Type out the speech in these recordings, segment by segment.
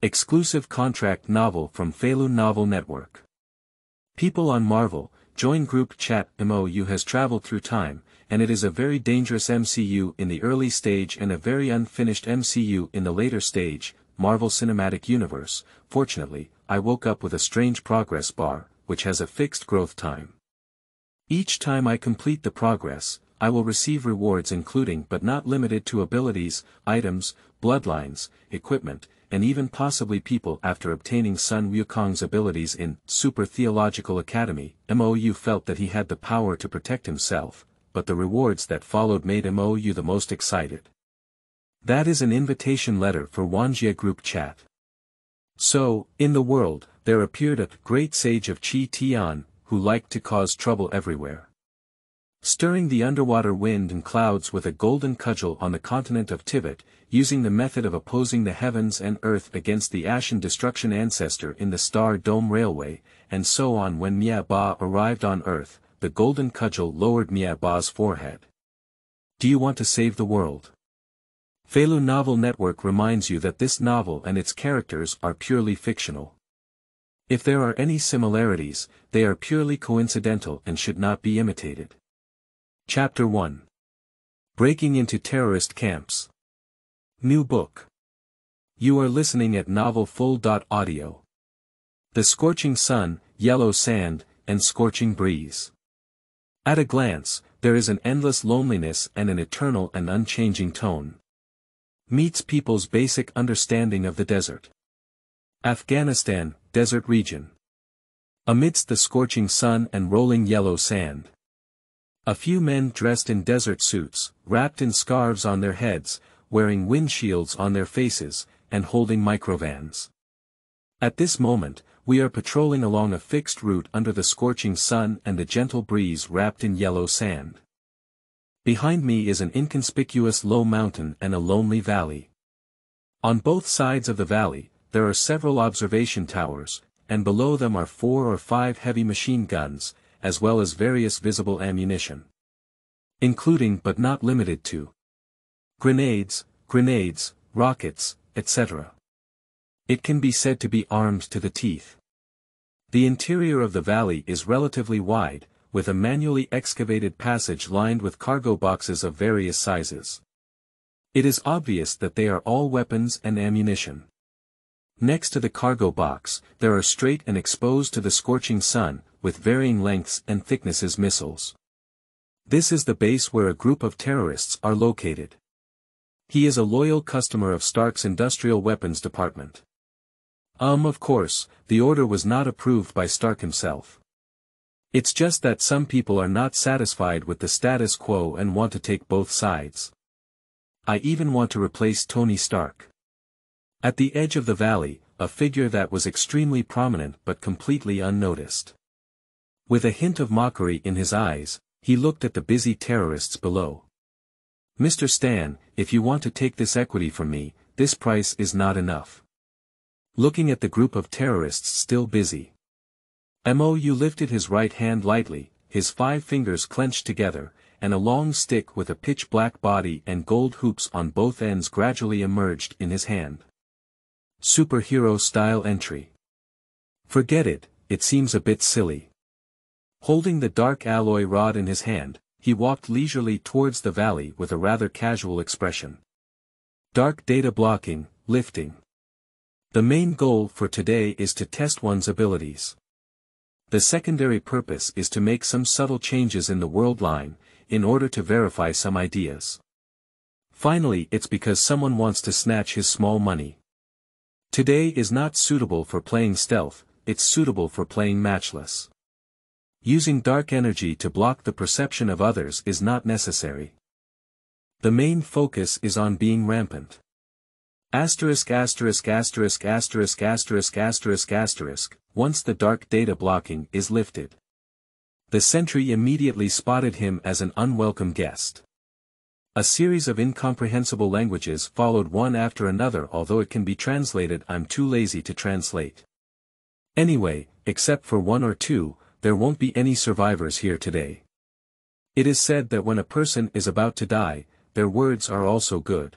Exclusive contract novel from Feilu Novel Network. People on Marvel, join Group Chat EP1-10 has traveled through time, and it is a very dangerous MCU in the early stage and a very unfinished MCU in the later stage, Marvel Cinematic Universe. Fortunately, I woke up with a strange progress bar, which has a fixed growth time. Each time I complete the progress, I will receive rewards including but not limited to abilities, items, bloodlines, equipment, and even possibly people. After obtaining Sun Wukong's abilities in Super Theological Academy, EP1-10 felt that he had the power to protect himself, but the rewards that followed made EP1-10 the most excited. That is an invitation letter for Wanjia Group Chat. So, in the world, there appeared a great sage of Chi Tian, who liked to cause trouble everywhere. Stirring the underwater wind and clouds with a golden cudgel on the continent of Tibet, using the method of opposing the heavens and earth against the ashen destruction ancestor in the Star Dome Railway, and so on. When Mia Ba arrived on earth, the golden cudgel lowered Mia Ba's forehead. Do you want to save the world? Feilu Novel Network reminds you that this novel and its characters are purely fictional. If there are any similarities, they are purely coincidental and should not be imitated. Chapter 1. Breaking into Terrorist Camps. New book. You are listening at novelfull.audio. The scorching sun, yellow sand, and scorching breeze. At a glance, there is an endless loneliness and an eternal and unchanging tone. Meets people's basic understanding of the desert. Afghanistan, desert region. Amidst the scorching sun and rolling yellow sand. A few men dressed in desert suits, wrapped in scarves on their heads, wearing windshields on their faces, and holding microvans. At this moment, we are patrolling along a fixed route under the scorching sun and the gentle breeze wrapped in yellow sand. Behind me is an inconspicuous low mountain and a lonely valley. On both sides of the valley, there are several observation towers, and below them are 4 or 5 heavy machine guns, as well as various visible ammunition. Including but not limited to grenades, rockets, etc. It can be said to be armed to the teeth. The interior of the valley is relatively wide, with a manually excavated passage lined with cargo boxes of various sizes. It is obvious that they are all weapons and ammunition. Next to the cargo box, there are straight and exposed to the scorching sun, with varying lengths and thicknesses missiles. This is the base where a group of terrorists are located. He is a loyal customer of Stark's Industrial Weapons Department. Of course, the order was not approved by Stark himself. It's just that some people are not satisfied with the status quo and want to take both sides. I even want to replace Tony Stark. At the edge of the valley, a figure that was extremely prominent but completely unnoticed. With a hint of mockery in his eyes, he looked at the busy terrorists below. Mr. Stan, if you want to take this equity from me, this price is not enough. Looking at the group of terrorists still busy. EP1-10 lifted his right hand lightly, his 5 fingers clenched together, and a long stick with a pitch-black body and gold hoops on both ends gradually emerged in his hand. Superhero-style entry. Forget it, it seems a bit silly. Holding the dark alloy rod in his hand, he walked leisurely towards the valley with a rather casual expression. Dark data blocking, lifting. The main goal for today is to test one's abilities. The secondary purpose is to make some subtle changes in the world line, in order to verify some ideas. Finally, it's because someone wants to snatch his small money. Today is not suitable for playing stealth, it's suitable for playing matchless. Using dark energy to block the perception of others is not necessary. The main focus is on being rampant. Once the dark data blocking is lifted. The sentry immediately spotted him as an unwelcome guest. A series of incomprehensible languages followed one after another. Although it can be translated, I'm too lazy to translate. Anyway, except for 1 or 2, there won't be any survivors here today. It is said that when a person is about to die, their words are also good.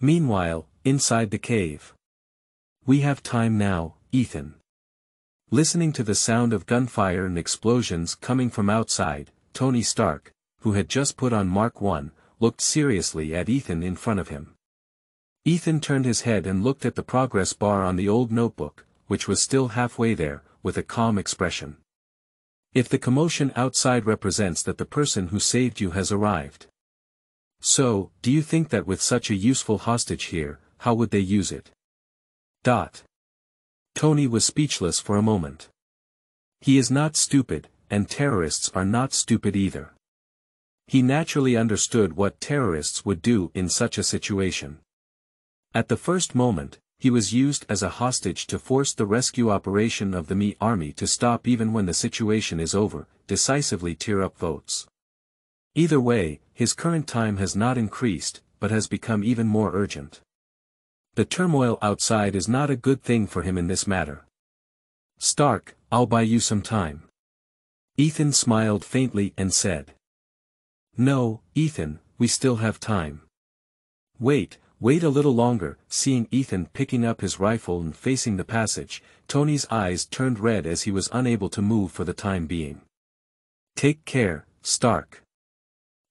Meanwhile, inside the cave. We have time now, Ethan. Listening to the sound of gunfire and explosions coming from outside, Tony Stark, who had just put on Mark 1, looked seriously at Ethan in front of him. Ethan turned his head and looked at the progress bar on the old notebook, which was still halfway there, with a calm expression. If the commotion outside represents that the person who saved you has arrived. So, do you think that with such a useful hostage here, how would they use it? Tony was speechless for a moment. He is not stupid, and terrorists are not stupid either. He naturally understood what terrorists would do in such a situation. At the first moment, he was used as a hostage to force the rescue operation of the Me army to stop even when the situation is over, decisively tear up votes. Either way, his current time has not increased, but has become even more urgent. The turmoil outside is not a good thing for him in this matter. Stark, I'll buy you some time. Ethan smiled faintly and said. No, Ethan, we still have time. Wait a little longer. Seeing Ethan picking up his rifle and facing the passage, Tony's eyes turned red as he was unable to move for the time being. Take care, Stark.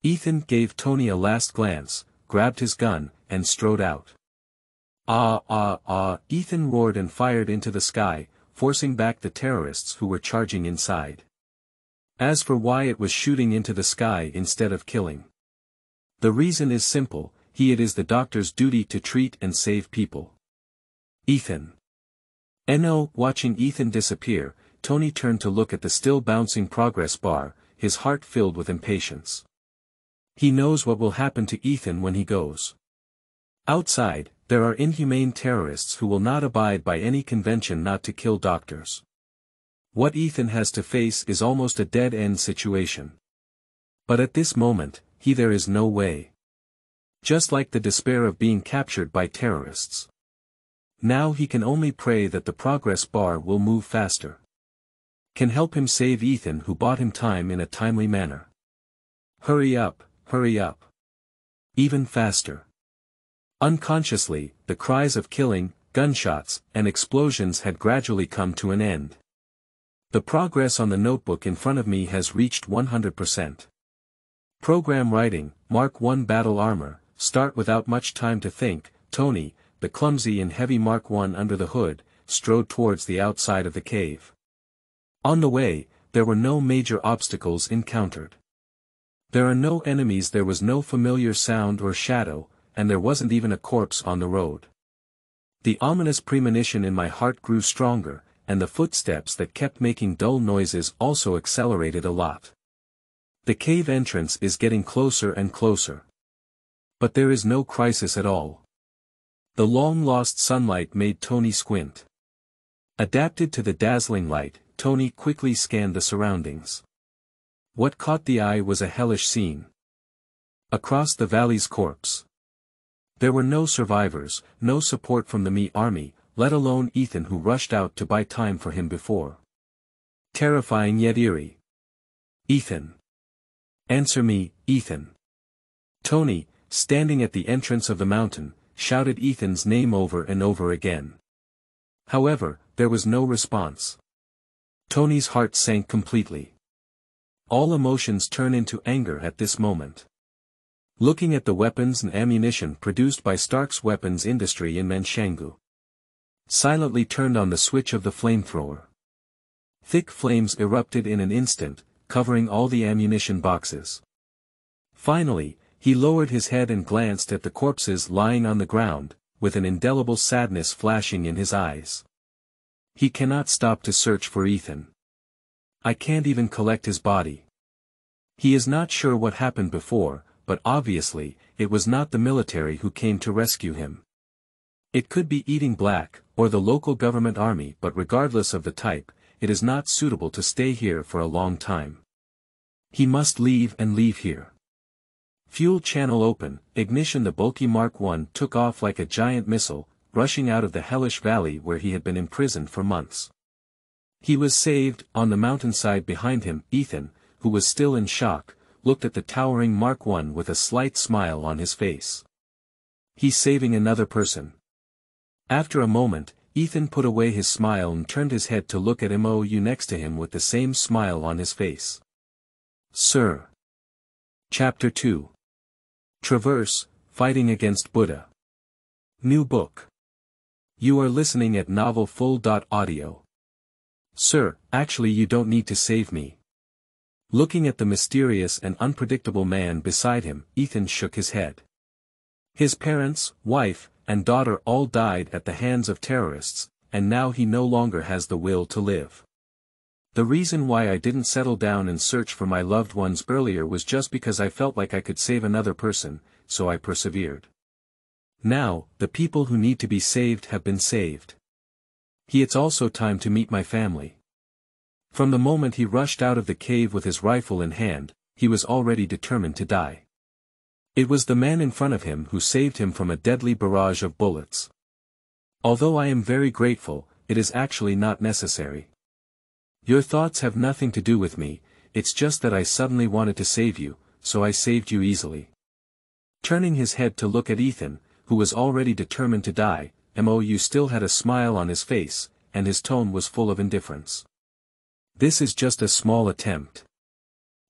Ethan gave Tony a last glance, grabbed his gun, and strode out. Ethan roared and fired into the sky, forcing back the terrorists who were charging inside. As for why it was shooting into the sky instead of killing. The reason is simple, it is the doctor's duty to treat and save people. Ethan. Watching Ethan disappear, Tony turned to look at the still bouncing progress bar, his heart filled with impatience. He knows what will happen to Ethan when he goes. Outside, there are inhumane terrorists who will not abide by any convention not to kill doctors. What Ethan has to face is almost a dead-end situation. But at this moment, there is no way. Just like the despair of being captured by terrorists. Now he can only pray that the progress bar will move faster. Can help him save Ethan, who bought him time in a timely manner. Hurry up. Even faster. Unconsciously, the cries of killing, gunshots, and explosions had gradually come to an end. The progress on the notebook in front of me has reached 100%. Program writing, Mark 1 battle armor, start. Without much time to think, Tony, the clumsy and heavy Mark 1 under the hood, strode towards the outside of the cave. On the way, there were no major obstacles encountered. There are no enemies, there was no familiar sound or shadow, and there wasn't even a corpse on the road. The ominous premonition in my heart grew stronger, and the footsteps that kept making dull noises also accelerated a lot. The cave entrance is getting closer and closer. But there is no crisis at all. The long-lost sunlight made Tony squint. Adapted to the dazzling light, Tony quickly scanned the surroundings. What caught the eye was a hellish scene. Across the valley's corpse. There were no survivors, no support from the Me army, let alone Ethan, who rushed out to buy time for him before. Terrifying yet eerie. Ethan. Answer me, Ethan. Tony, standing at the entrance of the mountain, shouted Ethan's name over and over again. However, there was no response. Tony's heart sank completely. All emotions turn into anger at this moment. Looking at the weapons and ammunition produced by Stark's weapons industry in Manshangu. Silently turned on the switch of the flamethrower. Thick flames erupted in an instant, covering all the ammunition boxes. Finally, he lowered his head and glanced at the corpses lying on the ground, with an indelible sadness flashing in his eyes. He cannot stop to search for Ethan. I can't even collect his body. He is not sure what happened before, but obviously, it was not the military who came to rescue him. It could be Eating Black, or the local government army, but regardless of the type, it is not suitable to stay here for a long time. He must leave and leave here. Fuel channel open, ignition. The bulky Mark 1 took off like a giant missile, rushing out of the hellish valley where he had been imprisoned for months. He was saved. On the mountainside behind him, Ethan, who was still in shock, looked at the towering Mark 1 with a slight smile on his face. He's saving another person. After a moment, Ethan put away his smile and turned his head to look at Mo next to him with the same smile on his face. Sir. Chapter 2. Traverse, Fighting Against Buddha. New book. You are listening at novelfull.audio. Sir, actually you don't need to save me. Looking at the mysterious and unpredictable man beside him, Ethan shook his head. His parents, wife, and daughter all died at the hands of terrorists, and now he no longer has the will to live. The reason why I didn't settle down and search for my loved ones earlier was just because I felt like I could save another person, so I persevered. Now, the people who need to be saved have been saved. It's also time to meet my family. From the moment he rushed out of the cave with his rifle in hand, he was already determined to die. It was the man in front of him who saved him from a deadly barrage of bullets. Although I am very grateful, it is actually not necessary. Your thoughts have nothing to do with me, it's just that I suddenly wanted to save you, so I saved you easily. Turning his head to look at Ethan, who was already determined to die, Mo still had a smile on his face, and his tone was full of indifference. This is just a small attempt.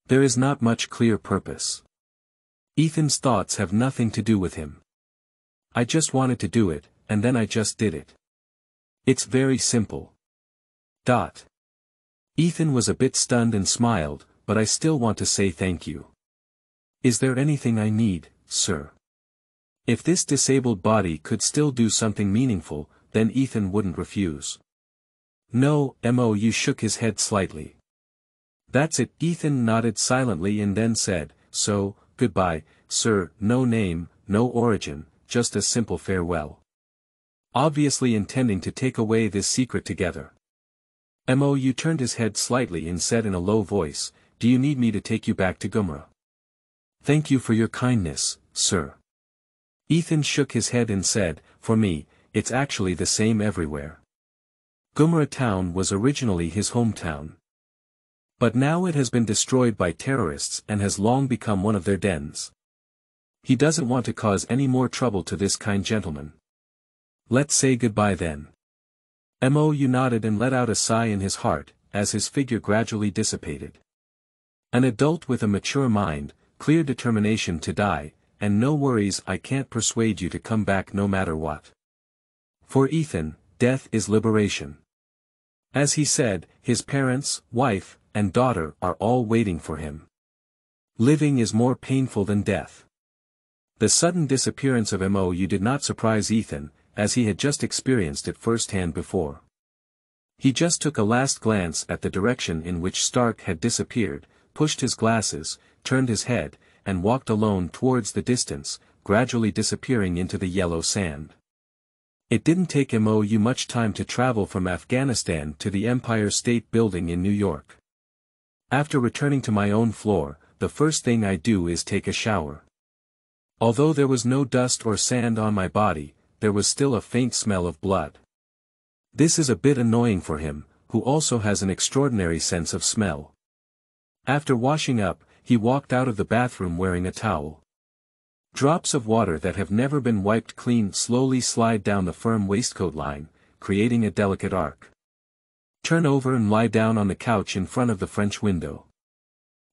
There is not much clear purpose. Ethan's thoughts have nothing to do with him. I just wanted to do it, and then I just did it. It's very simple. Ethan was a bit stunned and smiled, but I still want to say thank you. Is there anything I need, sir? If this disabled body could still do something meaningful, then Ethan wouldn't refuse. No, Mo shook his head slightly. That's it. Ethan nodded silently and then said, so, goodbye, sir, no name, no origin, just a simple farewell. Obviously intending to take away this secret together. Mo turned his head slightly and said in a low voice, do you need me to take you back to Gumra? Thank you for your kindness, sir. Ethan shook his head and said, for me, it's actually the same everywhere. Gumra town was originally his hometown. But now it has been destroyed by terrorists and has long become one of their dens. He doesn't want to cause any more trouble to this kind gentleman. Let's say goodbye then. Mo nodded and let out a sigh in his heart, as his figure gradually dissipated. An adult with a mature mind, clear determination to die, and no worries. I can't persuade you to come back no matter what. For Ethan, death is liberation. As he said, his parents, wife, and daughter are all waiting for him. Living is more painful than death. The sudden disappearance of Mo did not surprise Ethan, as he had just experienced it firsthand before. He just took a last glance at the direction in which Stark had disappeared, pushed his glasses, turned his head, and walked alone towards the distance, gradually disappearing into the yellow sand. It didn't take Mo much time to travel from Afghanistan to the Empire State Building in New York. After returning to my own floor, the first thing I do is take a shower. Although there was no dust or sand on my body, there was still a faint smell of blood. This is a bit annoying for him, who also has an extraordinary sense of smell. After washing up, he walked out of the bathroom wearing a towel. Drops of water that have never been wiped clean slowly slide down the firm waistcoat line, creating a delicate arc. Turn over and lie down on the couch in front of the French window.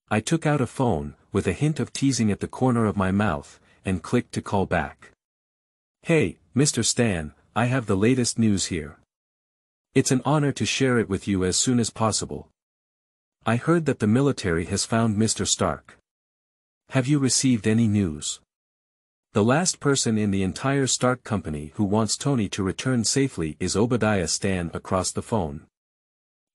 I took out a phone, with a hint of teasing at the corner of my mouth, and clicked to call back. Hey, Mr. Stan, I have the latest news here. It's an honor to share it with you as soon as possible. I heard that the military has found Mr. Stark. Have you received any news? The last person in the entire Stark company who wants Tony to return safely is Obadiah Stan across the phone.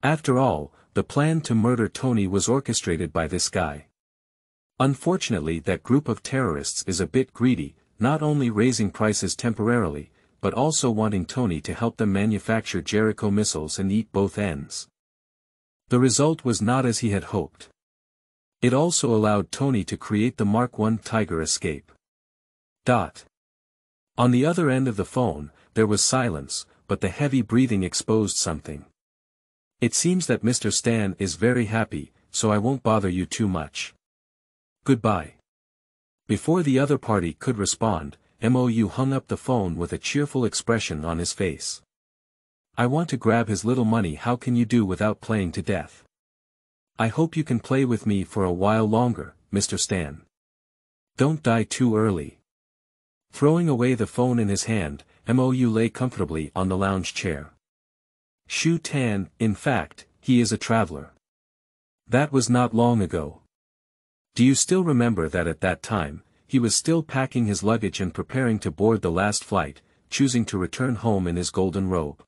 After all, the plan to murder Tony was orchestrated by this guy. Unfortunately, that group of terrorists is a bit greedy, not only raising prices temporarily, but also wanting Tony to help them manufacture Jericho missiles and eat both ends. The result was not as he had hoped. It also allowed Tony to create the Mark I Tiger escape. On the other end of the phone, there was silence, but the heavy breathing exposed something. It seems that Mr. Stan is very happy, so I won't bother you too much. Goodbye. Before the other party could respond, MOU hung up the phone with a cheerful expression on his face. I want to grab his little money. How can you do without playing to death? I hope you can play with me for a while longer, Mr. Stan. Don't die too early. Throwing away the phone in his hand, MOU lay comfortably on the lounge chair. Shu Tan, in fact, he is a traveler. That was not long ago. Do you still remember that at that time, he was still packing his luggage and preparing to board the last flight, choosing to return home in his golden robe?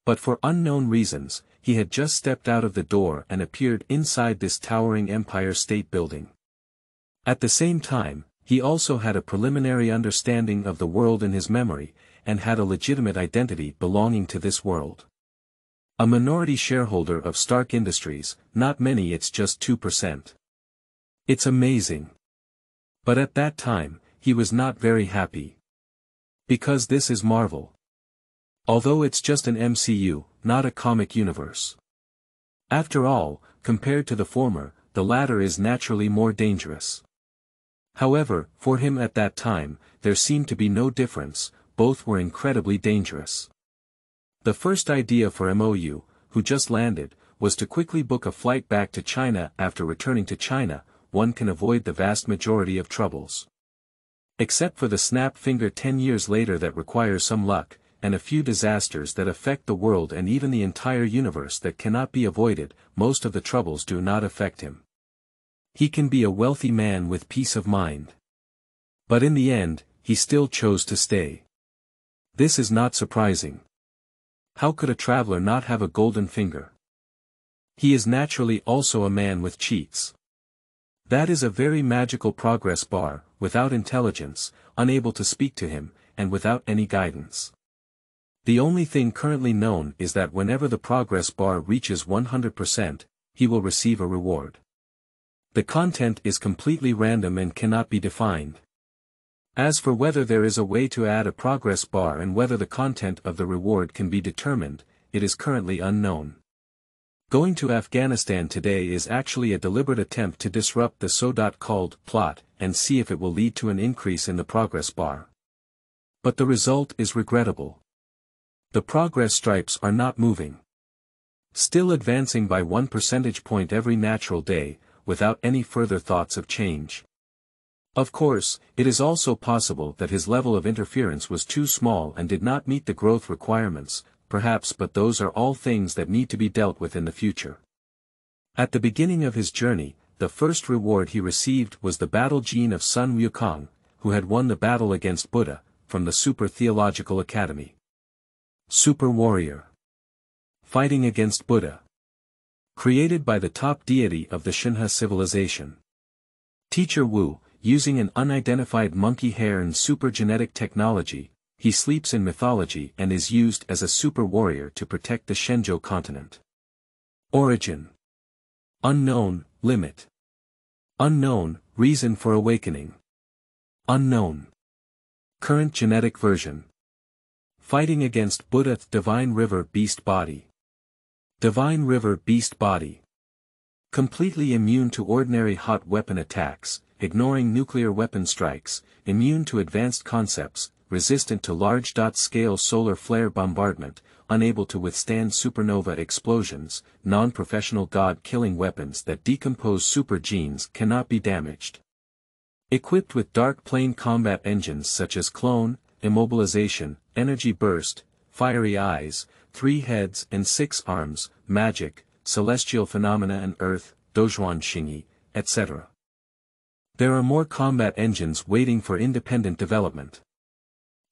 But for unknown reasons, he had just stepped out of the door and appeared inside this towering Empire State Building. At the same time, he also had a preliminary understanding of the world in his memory, and had a legitimate identity belonging to this world. A minority shareholder of Stark Industries, not many, it's just 2%. It's amazing. But at that time, he was not very happy. Because this is Marvel. Although it's just an MCU, not a comic universe. After all, compared to the former, the latter is naturally more dangerous. However, for him at that time, there seemed to be no difference, both were incredibly dangerous. The first idea for MOU, who just landed, was to quickly book a flight back to China. After returning to China, one can avoid the vast majority of troubles. Except for the snap finger 10 years later that requires some luck, and a few disasters that affect the world and even the entire universe that cannot be avoided, most of the troubles do not affect him. He can be a wealthy man with peace of mind. But in the end, he still chose to stay. This is not surprising. How could a traveler not have a golden finger? He is naturally also a man with cheats. That is a very magical progress bar, without intelligence, unable to speak to him, and without any guidance. The only thing currently known is that whenever the progress bar reaches 100%, he will receive a reward. The content is completely random and cannot be defined. As for whether there is a way to add a progress bar and whether the content of the reward can be determined, it is currently unknown. Going to Afghanistan today is actually a deliberate attempt to disrupt the so-called plot and see if it will lead to an increase in the progress bar. But the result is regrettable. The progress stripes are not moving. Still advancing by 1 percentage point every natural day, without any further thoughts of change. Of course, it is also possible that his level of interference was too small and did not meet the growth requirements, perhaps, but those are all things that need to be dealt with in the future. At the beginning of his journey, the first reward he received was the battle gene of Sun Wukong, who had won the battle against Buddha, from the Super Theological Academy. Super Warrior. Fighting against Buddha. Created by the top deity of the Shinha civilization. Teacher Wu, using an unidentified monkey hair and super genetic technology, he sleeps in mythology and is used as a super warrior to protect the Shenzhou continent. Origin. Unknown, limit. Unknown, reason for awakening. Unknown. Current genetic version. Fighting against Buddha. Divine River Beast Body. Divine River Beast Body. Completely immune to ordinary hot weapon attacks, ignoring nuclear weapon strikes, immune to advanced concepts, resistant to large-scale solar flare bombardment, unable to withstand supernova explosions, non-professional god-killing weapons that decompose super genes cannot be damaged. Equipped with dark plane combat engines such as clone, immobilization, energy burst, fiery eyes, 3 heads and 6 arms, magic, celestial phenomena and earth, Dozhuan Xingyi, etc. There are more combat engines waiting for independent development.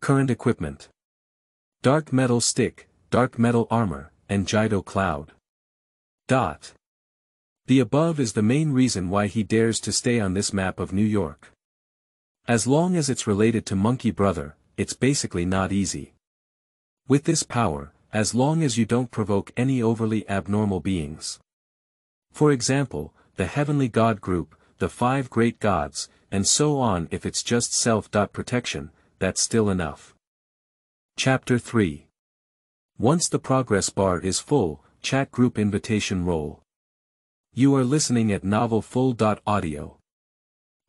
Current equipment. Dark metal stick, dark metal armor, and Jido cloud. The above is the main reason why he dares to stay on this map of New York. As long as it's related to Monkey Brother, it's basically not easy. With this power, as long as you don't provoke any overly abnormal beings. For example, the Heavenly God Group, the 5 Great Gods, and so on. If it's just self-protection, that's still enough. Chapter 3. Once the progress bar is full, chat group invitation roll. You are listening at novelfull.audio.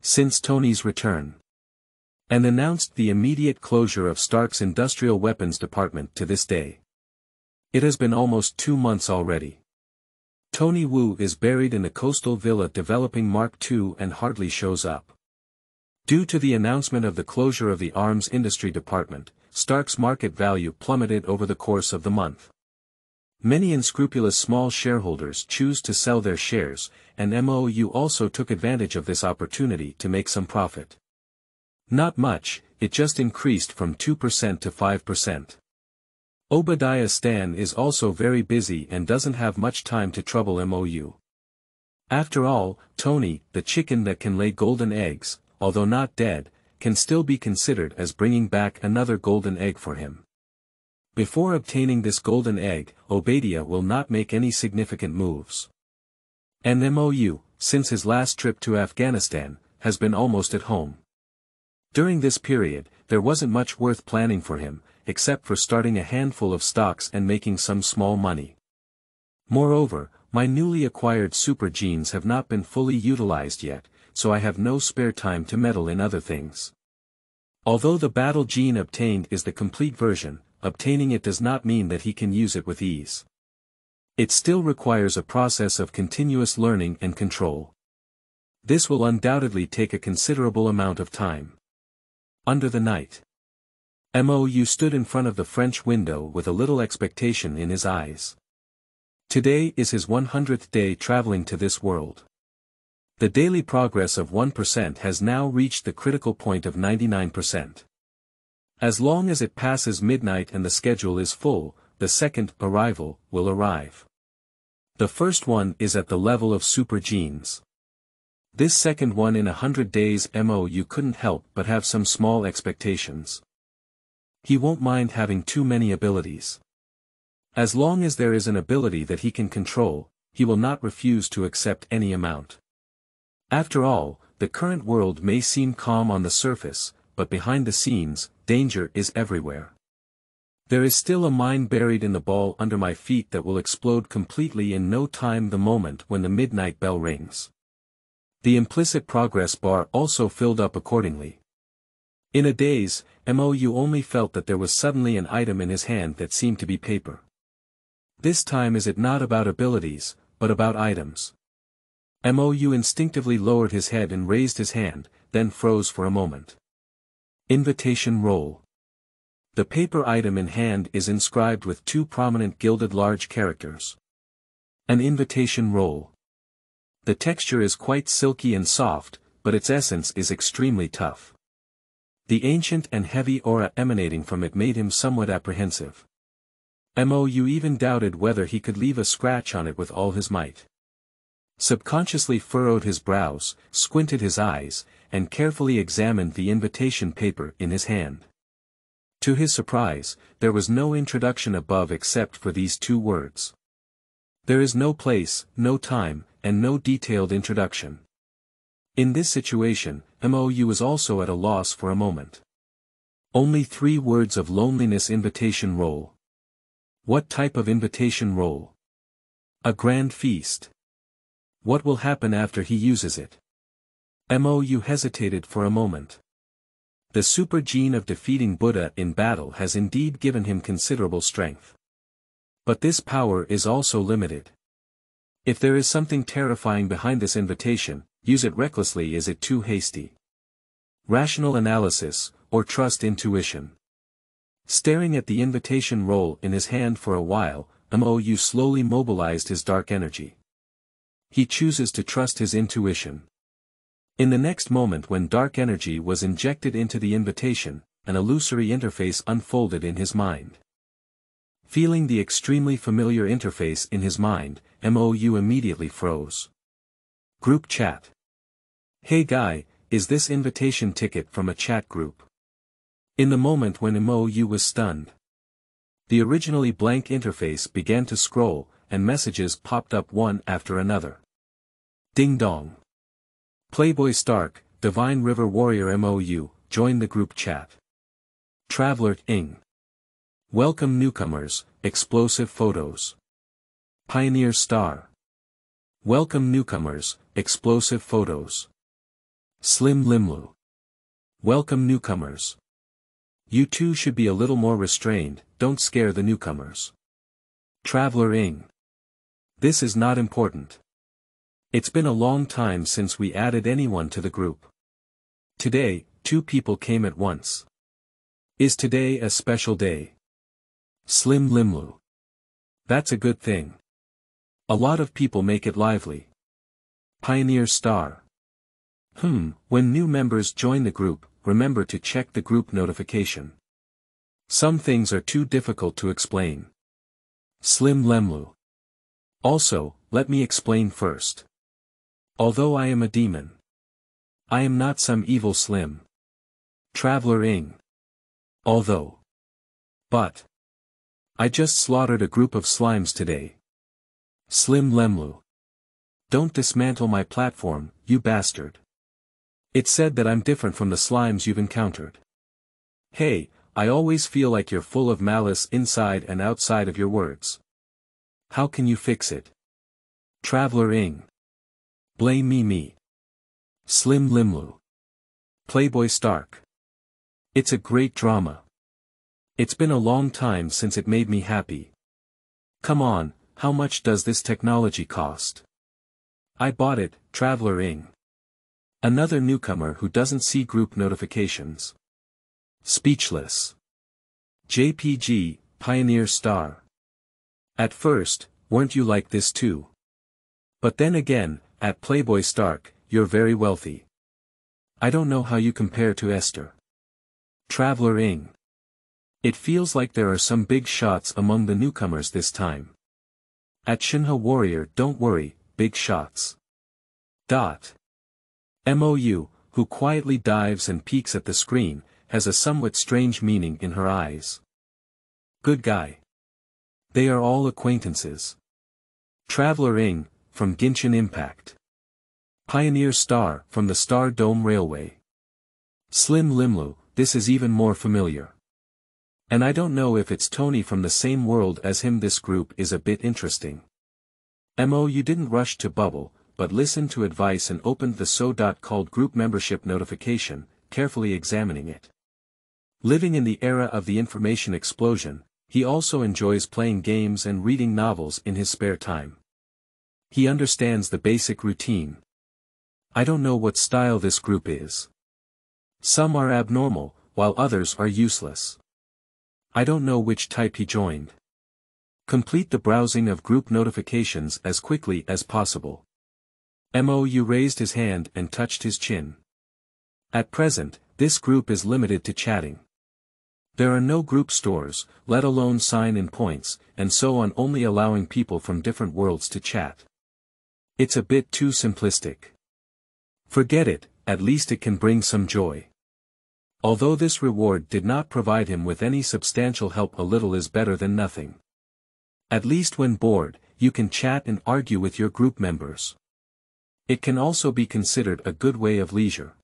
Since Tony's return. and announced the immediate closure of Stark's industrial weapons department to this day. It has been almost 2 months already. Tony Wu is buried in a coastal villa developing Mark II and hardly shows up. Due to the announcement of the closure of the arms industry department, Stark's market value plummeted over the course of the month. Many unscrupulous small shareholders choose to sell their shares, and MOU also took advantage of this opportunity to make some profit. Not much, it just increased from 2% to 5%. Obadiah Stan is also very busy and doesn't have much time to trouble MOU. After all, Tony, the chicken that can lay golden eggs, although not dead, can still be considered as bringing back another golden egg for him. Before obtaining this golden egg, Obadiah will not make any significant moves. And MOU, since his last trip to Afghanistan, has been almost at home. During this period, there wasn't much worth planning for him, except for starting a handful of stocks and making some small money. Moreover, my newly acquired super genes have not been fully utilized yet, so I have no spare time to meddle in other things. Although the battle gene obtained is the complete version, obtaining it does not mean that he can use it with ease. It still requires a process of continuous learning and control. This will undoubtedly take a considerable amount of time. Under the night. MOU stood in front of the French window with a little expectation in his eyes. Today is his 100th day traveling to this world. The daily progress of 1% has now reached the critical point of 99%. As long as it passes midnight and the schedule is full, the second arrival will arrive. The first one is at the level of super genes. This second one in 100 days MOU couldn't help but have some small expectations. He won't mind having too many abilities. As long as there is an ability that he can control, he will not refuse to accept any amount. After all, the current world may seem calm on the surface, but behind the scenes, danger is everywhere. There is still a mine buried in the ball under my feet that will explode completely in no time, the moment when the midnight bell rings. The implicit progress bar also filled up accordingly. In a daze, MOU only felt that there was suddenly an item in his hand that seemed to be paper. This time is it not about abilities, but about items. MOU instinctively lowered his head and raised his hand, then froze for a moment. Invitation roll. The paper item in hand is inscribed with 2 prominent gilded large characters. An invitation roll. The texture is quite silky and soft, but its essence is extremely tough. The ancient and heavy aura emanating from it made him somewhat apprehensive. MOU even doubted whether he could leave a scratch on it with all his might. Subconsciously furrowed his brows, squinted his eyes, and carefully examined the invitation paper in his hand. To his surprise, there was no introduction above except for these 2 words. There is no place, no time, and no detailed introduction. In this situation, MOU was also at a loss for a moment. Only 3 words of loneliness: invitation roll. What type of invitation roll? A grand feast. What will happen after he uses it? MOU hesitated for a moment. The super gene of defeating Buddha in battle has indeed given him considerable strength. But this power is also limited. If there is something terrifying behind this invitation, use it recklessly. Is it too hasty? Rational analysis, or trust intuition? Staring at the invitation roll in his hand for a while, MOU slowly mobilized his dark energy. He chooses to trust his intuition. In the next moment, when dark energy was injected into the invitation, an illusory interface unfolded in his mind. Feeling the extremely familiar interface in his mind, MOU immediately froze. Group chat. Hey guy, is this invitation ticket from a chat group? In the moment when MOU was stunned, the originally blank interface began to scroll, and messages popped up one after another. Ding dong. Playboy Stark, Divine River Warrior MOU, join the group chat. Traveler Ying. Welcome newcomers, explosive photos. Pioneer Star. Welcome newcomers, explosive photos. Slim Limlu. Welcome newcomers. You too should be a little more restrained, don't scare the newcomers. Traveler Ying. This is not important. It's been a long time since we added anyone to the group. Today, 2 people came at once. Is today a special day? Slim Limlu. That's a good thing. A lot of people make it lively. Pioneer Star. When new members join the group, remember to check the group notification. Some things are too difficult to explain. Slim Lemlu. Also, let me explain first. Although I am a demon, I am not some evil Slim. Traveler Ying. But I just slaughtered a group of slimes today. Slim Lemlu. Don't dismantle my platform, you bastard. It said that I'm different from the slimes you've encountered. Hey, I always feel like you're full of malice inside and outside of your words. How can you fix it? Traveler Ying. Blame me. Slim Limlu. Playboy Stark. It's a great drama. It's been a long time since it made me happy. Come on, how much does this technology cost? I bought it, Traveler Ying. Another newcomer who doesn't see group notifications. Speechless. JPG, Pioneer Star. At first, weren't you like this too? But then again, at Playboy Stark, you're very wealthy. I don't know how you compare to Esther. Traveler Ying. It feels like there are some big shots among the newcomers this time. At Shinha Warrior, don't worry, big shots. MOU, who quietly dives and peeks at the screen, has a somewhat strange meaning in her eyes. Good guy. They are all acquaintances. Traveler Ying, from Genshin Impact. Pioneer Star, from the Star Dome Railway. Slim Limlu, this is even more familiar. And I don't know if it's Tony from the same world as him. This group is a bit interesting. You didn't rush to bubble, but listened to advice and opened the called group membership notification, carefully examining it. Living in the era of the information explosion, he also enjoys playing games and reading novels in his spare time. He understands the basic routine. I don't know what style this group is. Some are abnormal, while others are useless. I don't know which type he joined. Complete the browsing of group notifications as quickly as possible. MOU raised his hand and touched his chin. At present, this group is limited to chatting. There are no group stores, let alone sign-in points, and so on, only allowing people from different worlds to chat. It's a bit too simplistic. Forget it, at least it can bring some joy. Although this reward did not provide him with any substantial help, a little is better than nothing. At least when bored, you can chat and argue with your group members. It can also be considered a good way of leisure.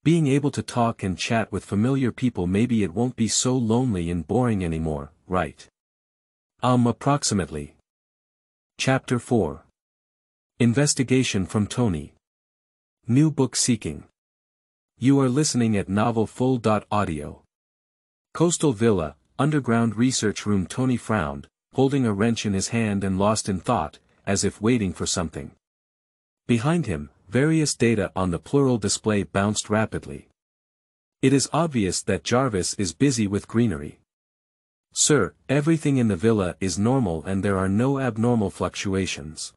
Being able to talk and chat with familiar people, maybe it won't be so lonely and boring anymore, right? Approximately. Chapter 4. Investigation from Tony. New book seeking. You are listening at novelfull.audio. Coastal Villa, underground research room. Tony frowned, holding a wrench in his hand and lost in thought, as if waiting for something. Behind him, various data on the plural display bounced rapidly. It is obvious that Jarvis is busy with greenery. Sir, everything in the villa is normal and there are no abnormal fluctuations.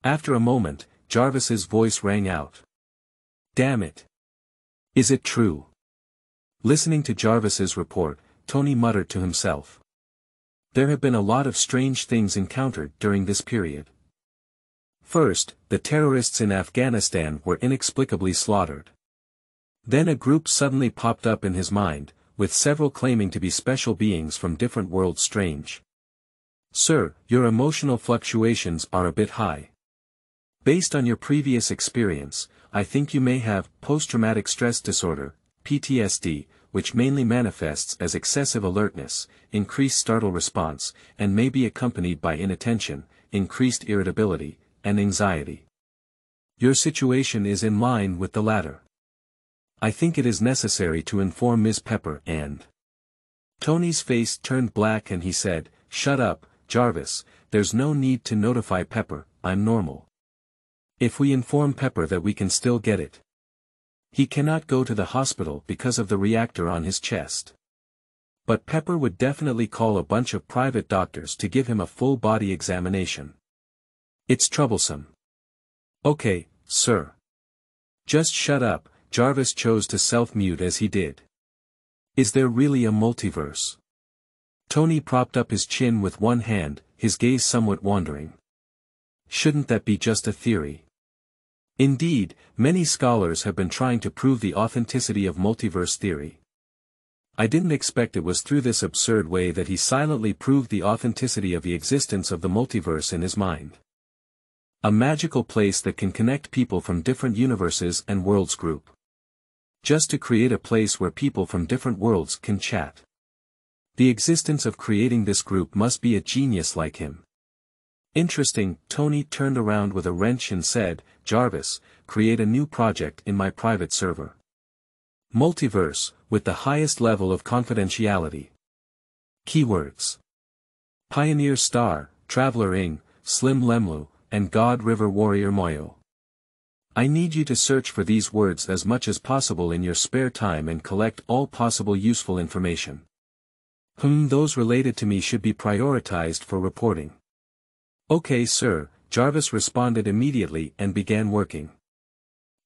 After a moment, Jarvis's voice rang out. Damn it. Is it true? Listening to Jarvis's report, Tony muttered to himself. There have been a lot of strange things encountered during this period. First, the terrorists in Afghanistan were inexplicably slaughtered. Then a group suddenly popped up in his mind, with several claiming to be special beings from different worlds. Strange. Sir, your emotional fluctuations are a bit high. Based on your previous experience, I think you may have post-traumatic stress disorder, PTSD, which mainly manifests as excessive alertness, increased startle response, and may be accompanied by inattention, increased irritability, and anxiety. Your situation is in line with the latter. I think it is necessary to inform Ms. Pepper and... Tony's face turned black and he said, "Shut up, Jarvis, there's no need to notify Pepper, I'm normal. If we inform Pepper that we can still get it. He cannot go to the hospital because of the reactor on his chest. But Pepper would definitely call a bunch of private doctors to give him a full body examination. It's troublesome." "Okay, sir." "Just shut up." Jarvis chose to self-mute as he did. "Is there really a multiverse?" Tony propped up his chin with one hand, his gaze somewhat wandering. "Shouldn't that be just a theory?" Indeed, many scholars have been trying to prove the authenticity of multiverse theory. I didn't expect it was through this absurd way that he silently proved the authenticity of the existence of the multiverse in his mind. A magical place that can connect people from different universes and worlds group. Just to create a place where people from different worlds can chat. The existence of creating this group must be a genius like him. Interesting. Tony turned around with a wrench and said, "Jarvis, create a new project in my private server. Multiverse, with the highest level of confidentiality. Keywords: Pioneer Star, Traveler Ying, Slim Lemlu, and God River Warrior Moyo. I need you to search for these words as much as possible in your spare time and collect all possible useful information. Those related to me should be prioritized for reporting." "Okay, sir," Jarvis responded immediately and began working.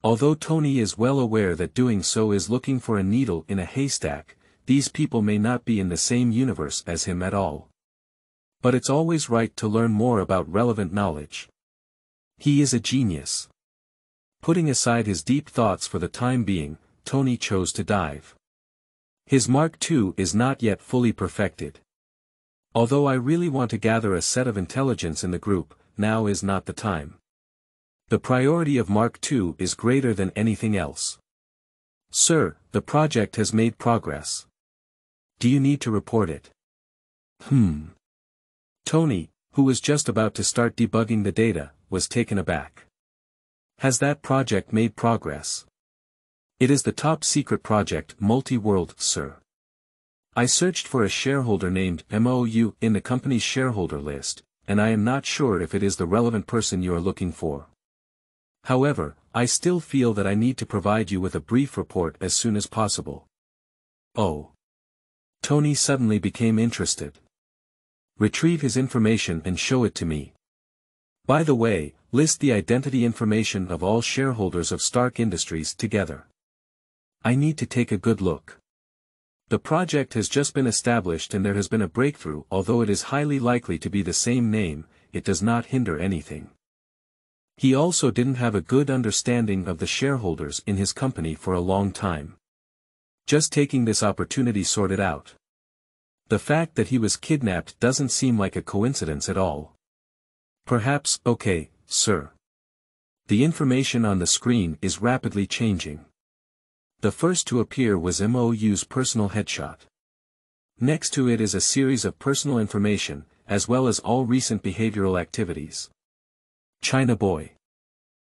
Although Tony is well aware that doing so is looking for a needle in a haystack, these people may not be in the same universe as him at all. But it's always right to learn more about relevant knowledge. He is a genius. Putting aside his deep thoughts for the time being, Tony chose to dive. His Mark II is not yet fully perfected. Although I really want to gather a set of intelligence in the group, now is not the time. The priority of Mark II is greater than anything else. "Sir, the project has made progress. Do you need to report it?" Tony, who was just about to start debugging the data, was taken aback. "Has that project made progress?" "It is the top secret project, multi-world, sir. I searched for a shareholder named MOU in the company's shareholder list, and I am not sure if it is the relevant person you are looking for. However, I still feel that I need to provide you with a brief report as soon as possible." "Oh." Tony suddenly became interested. "Retrieve his information and show it to me. By the way, list the identity information of all shareholders of Stark Industries together. I need to take a good look. The project has just been established and there has been a breakthrough. Although it is highly likely to be the same name, it does not hinder anything." He also didn't have a good understanding of the shareholders in his company for a long time. Just taking this opportunity sorted out. The fact that he was kidnapped doesn't seem like a coincidence at all. "Perhaps." "Okay, sir." The information on the screen is rapidly changing. The first to appear was MOU's personal headshot. Next to it is a series of personal information, as well as all recent behavioral activities. "China boy."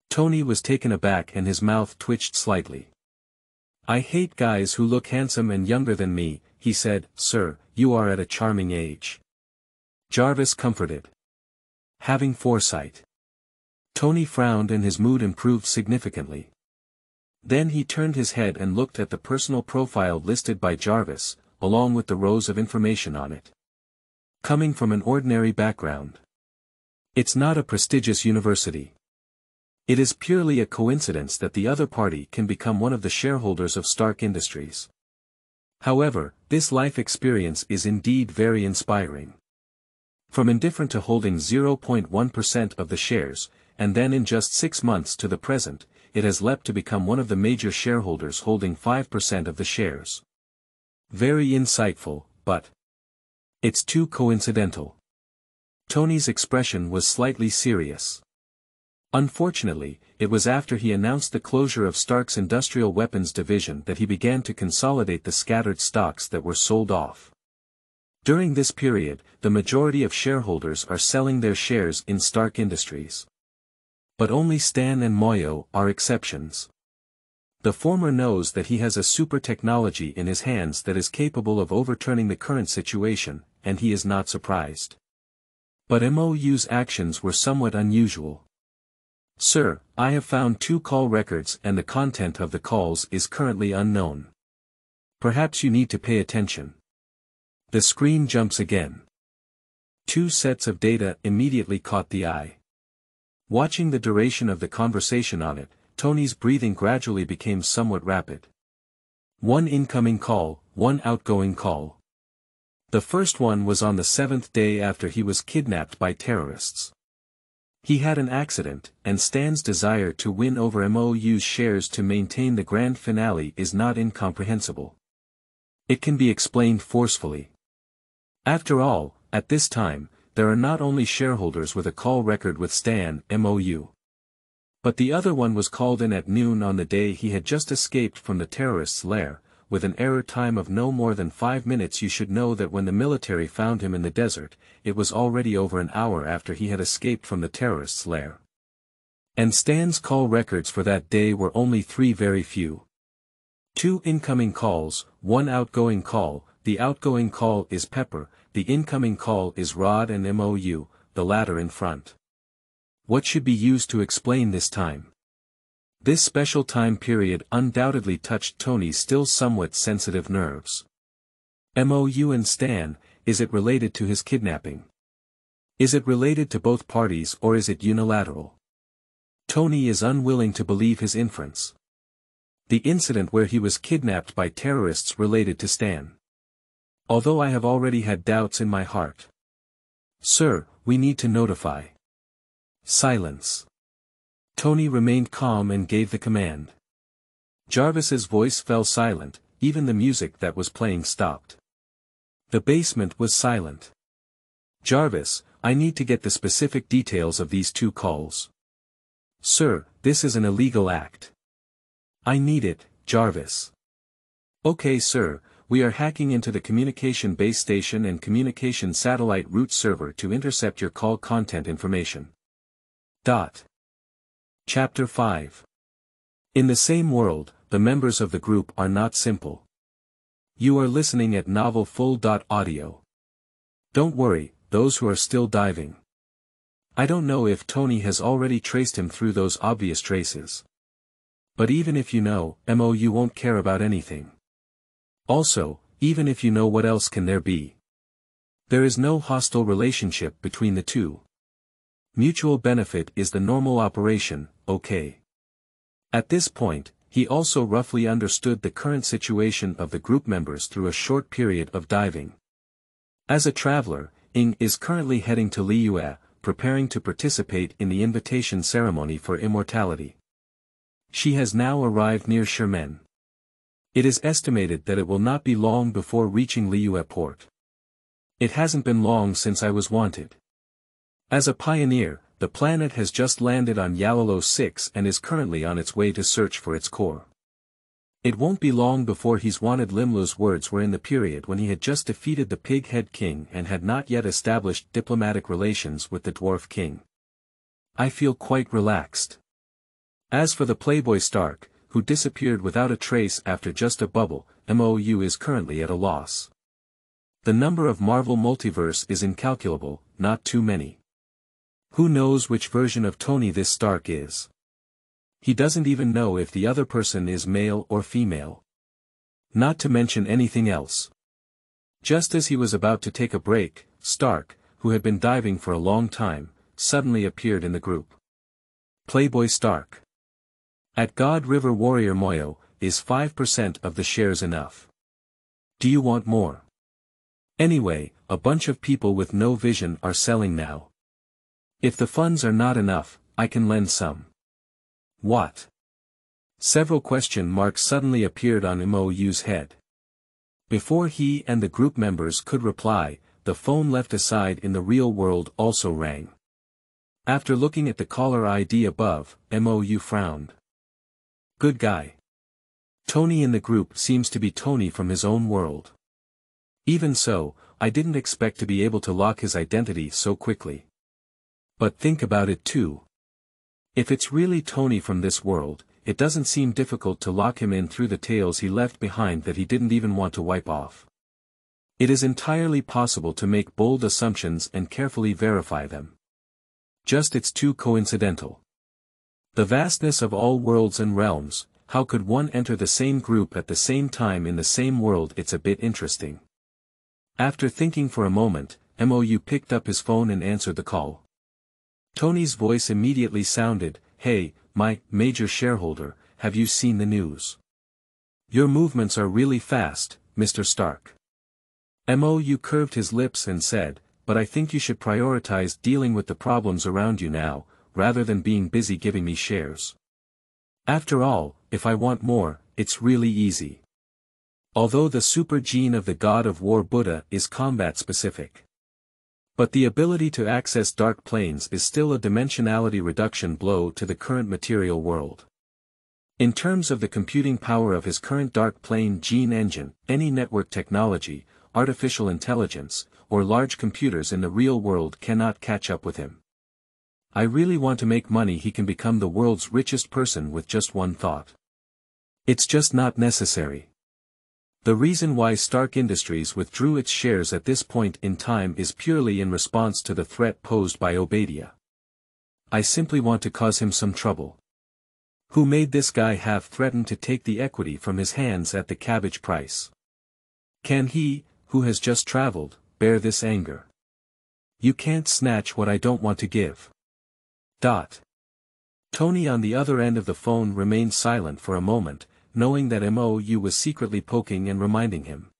Tony was taken aback and his mouth twitched slightly. "I hate guys who look handsome and younger than me," he said. "Sir, you are at a charming age." Jarvis comforted. "Having foresight." Tony frowned and his mood improved significantly. Then he turned his head and looked at the personal profile listed by Jarvis, along with the rows of information on it. Coming from an ordinary background. It's not a prestigious university. It is purely a coincidence that the other party can become one of the shareholders of Stark Industries. However, this life experience is indeed very inspiring. From indifferent to holding 0.1% of the shares, and then in just 6 months to the present, it has leapt to become one of the major shareholders holding 5% of the shares. Very insightful, but it's too coincidental. Tony's expression was slightly serious. Unfortunately, it was after he announced the closure of Stark's industrial weapons division that he began to consolidate the scattered stocks that were sold off. During this period, the majority of shareholders are selling their shares in Stark Industries. But only Stan and Moyo are exceptions. The former knows that he has a super technology in his hands that is capable of overturning the current situation, and he is not surprised. But MOU's actions were somewhat unusual. "Sir, I have found 2 call records and the content of the calls is currently unknown. Perhaps you need to pay attention." The screen jumps again. 2 sets of data immediately caught the eye. Watching the duration of the conversation on it, Tony's breathing gradually became somewhat rapid. 1 incoming call, 1 outgoing call. The first one was on the 7th day after he was kidnapped by terrorists. He had an accident, and Stan's desire to win over MOU's shares to maintain the grand finale is not incomprehensible. It can be explained forcefully. After all, at this time, there are not only shareholders with a call record with Stan, MOU. But the other one was called in at noon on the day he had just escaped from the terrorists' lair, with an error time of no more than 5 minutes. You should know that when the military found him in the desert, it was already over an hour after he had escaped from the terrorists' lair. And Stan's call records for that day were only 3, very few. 2 incoming calls, 1 outgoing call. The outgoing call is Pepper, the incoming call is Rod and MOU, the latter in front. What should be used to explain this time? This special time period undoubtedly touched Tony's still somewhat sensitive nerves. MOU and Stan, is it related to his kidnapping? Is it related to both parties or is it unilateral? Tony is unwilling to believe his inference. The incident where he was kidnapped by terrorists related to Stan. Although I have already had doubts in my heart. "Sir, we need to notify." Silence. Tony remained calm and gave the command. Jarvis's voice fell silent, even the music that was playing stopped. The basement was silent. "Jarvis, I need to get the specific details of these 2 calls." "Sir, this is an illegal act." "I need it, Jarvis." "Okay, sir. We are hacking into the communication base station and communication satellite route server to intercept your call content information. Chapter 5. In the same world, the members of the group are not simple. You are listening at Novel Full.audio. Don't worry, those who are still diving. I don't know if Tony has already traced him through those obvious traces. But even if you know, MOU won't care about anything. Also, even if you know, what else can there be? There is no hostile relationship between the 2. Mutual benefit is the normal operation, okay. At this point, he also roughly understood the current situation of the group members through a short period of diving. As a traveler, Ying is currently heading to Liyue, preparing to participate in the invitation ceremony for immortality. She has now arrived near Sherman. It is estimated that it will not be long before reaching Liyue port. It hasn't been long since I was wanted. As a pioneer, the planet has just landed on Yalolo 6 and is currently on its way to search for its core. It won't be long before he's wanted. Limlu's words were in the period when he had just defeated the Pig-Head King and had not yet established diplomatic relations with the Dwarf King. I feel quite relaxed. As for the Playboy Stark, who disappeared without a trace after just a bubble, MOU is currently at a loss. The number of Marvel multiverse is incalculable, not too many. Who knows which version of Tony this Stark is? He doesn't even know if the other person is male or female. Not to mention anything else. Just as he was about to take a break, Stark, who had been diving for a long time, suddenly appeared in the group. Playboy Stark. At God River Warrior Moyo, is 5% of the shares enough? Do you want more? Anyway, a bunch of people with no vision are selling now. If the funds are not enough, I can lend some. What? Several question marks suddenly appeared on MOU's head. Before he and the group members could reply, the phone left aside in the real world also rang. After looking at the caller ID above, MOU frowned. Good guy. Tony in the group seems to be Tony from his own world. Even so, I didn't expect to be able to lock his identity so quickly. But think about it too. If it's really Tony from this world, it doesn't seem difficult to lock him in through the tales he left behind that he didn't even want to wipe off. It is entirely possible to make bold assumptions and carefully verify them. Just it's too coincidental. The vastness of all worlds and realms, how could one enter the same group at the same time in the same world? It's a bit interesting. After thinking for a moment, Mou picked up his phone and answered the call. Tony's voice immediately sounded, "Hey, my major shareholder, have you seen the news? Your movements are really fast, Mr. Stark." Mou curved his lips and said, "But I think you should prioritize dealing with the problems around you now, rather than being busy giving me shares. After all, if I want more, it's really easy. Although the super gene of the god of war Buddha is combat-specific. But the ability to access dark planes is still a dimensionality reduction blow to the current material world. In terms of the computing power of his current dark plane gene engine, any network technology, artificial intelligence, or large computers in the real world cannot catch up with him. I really want to make money. He can become the world's richest person with just one thought. It's just not necessary. The reason why Stark Industries withdrew its shares at this point in time is purely in response to the threat posed by Obadiah. I simply want to cause him some trouble. Who made this guy have threatened to take the equity from his hands at the cabbage price? Can he, who has just traveled, bear this anger? You can't snatch what I don't want to give. Tony on the other end of the phone remained silent for a moment, knowing that Mou was secretly poking and reminding him.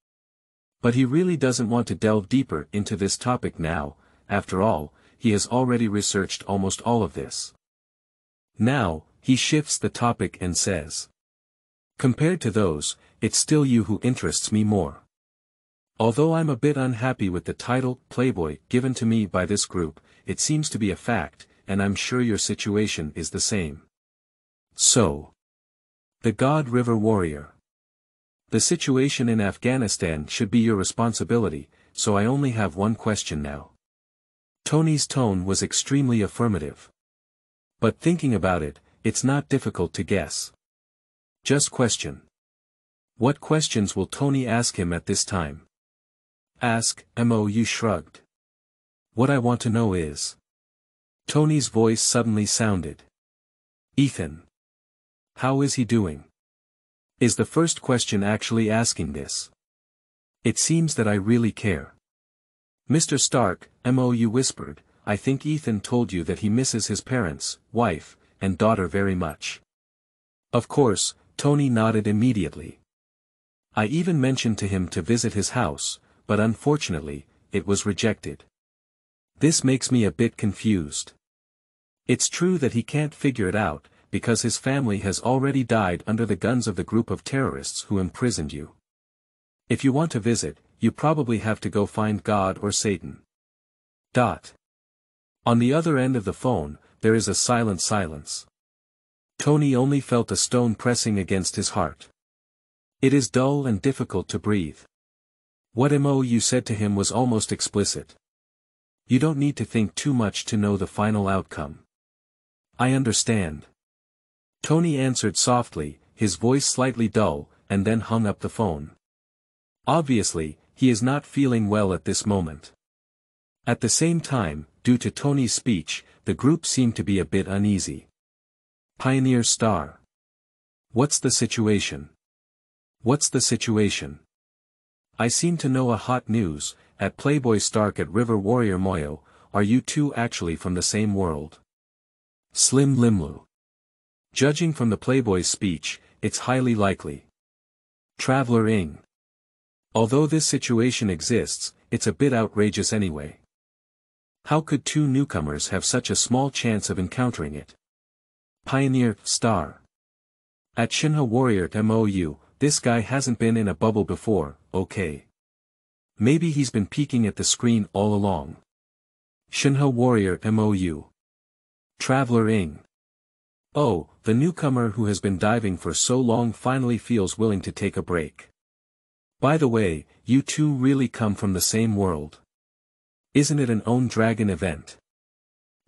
But he really doesn't want to delve deeper into this topic now. After all, he has already researched almost all of this. Now, he shifts the topic and says, "Compared to those, it's still you who interests me more. Although I'm a bit unhappy with the title, Playboy, given to me by this group, it seems to be a fact, and I'm sure your situation is the same. So, the God River Warrior. The situation in Afghanistan should be your responsibility, so I only have one question now." Tony's tone was extremely affirmative. But thinking about it, it's not difficult to guess. Just question. What questions will Tony ask him at this time? Ask, Mou shrugged. What I want to know is. Tony's voice suddenly sounded. Ethan. How is he doing? Is the first question actually asking this? It seems that I really care. Mr. Stark, Mou whispered, I think Ethan told you that he misses his parents, wife, and daughter very much. Of course, Tony nodded immediately. I even mentioned to him to visit his house, but unfortunately, it was rejected. This makes me a bit confused. It's true that he can't figure it out, because his family has already died under the guns of the group of terrorists who imprisoned you. If you want to visit, you probably have to go find God or Satan. On the other end of the phone, there is a silent silence. Tony only felt a stone pressing against his heart. It is dull and difficult to breathe. What Mou said to him was almost explicit. You don't need to think too much to know the final outcome. I understand. Tony answered softly, his voice slightly dull, and then hung up the phone. Obviously, he is not feeling well at this moment. At the same time, due to Tony's speech, the group seemed to be a bit uneasy. Pioneer Star. What's the situation? What's the situation? I seem to know a hot news, at Playboy Stark at River Warrior Moyo, are you two actually from the same world? Slim Limlu. Judging from the Playboy's speech, it's highly likely. Traveler Ying. Although this situation exists, it's a bit outrageous anyway. How could two newcomers have such a small chance of encountering it? Pioneer Star. At Shinha Warrior Mou, this guy hasn't been in a bubble before, okay. Maybe he's been peeking at the screen all along. Shinha Warrior Mou. Traveler Ying. Oh, the newcomer who has been diving for so long finally feels willing to take a break. By the way, you two really come from the same world. Isn't it an own dragon event?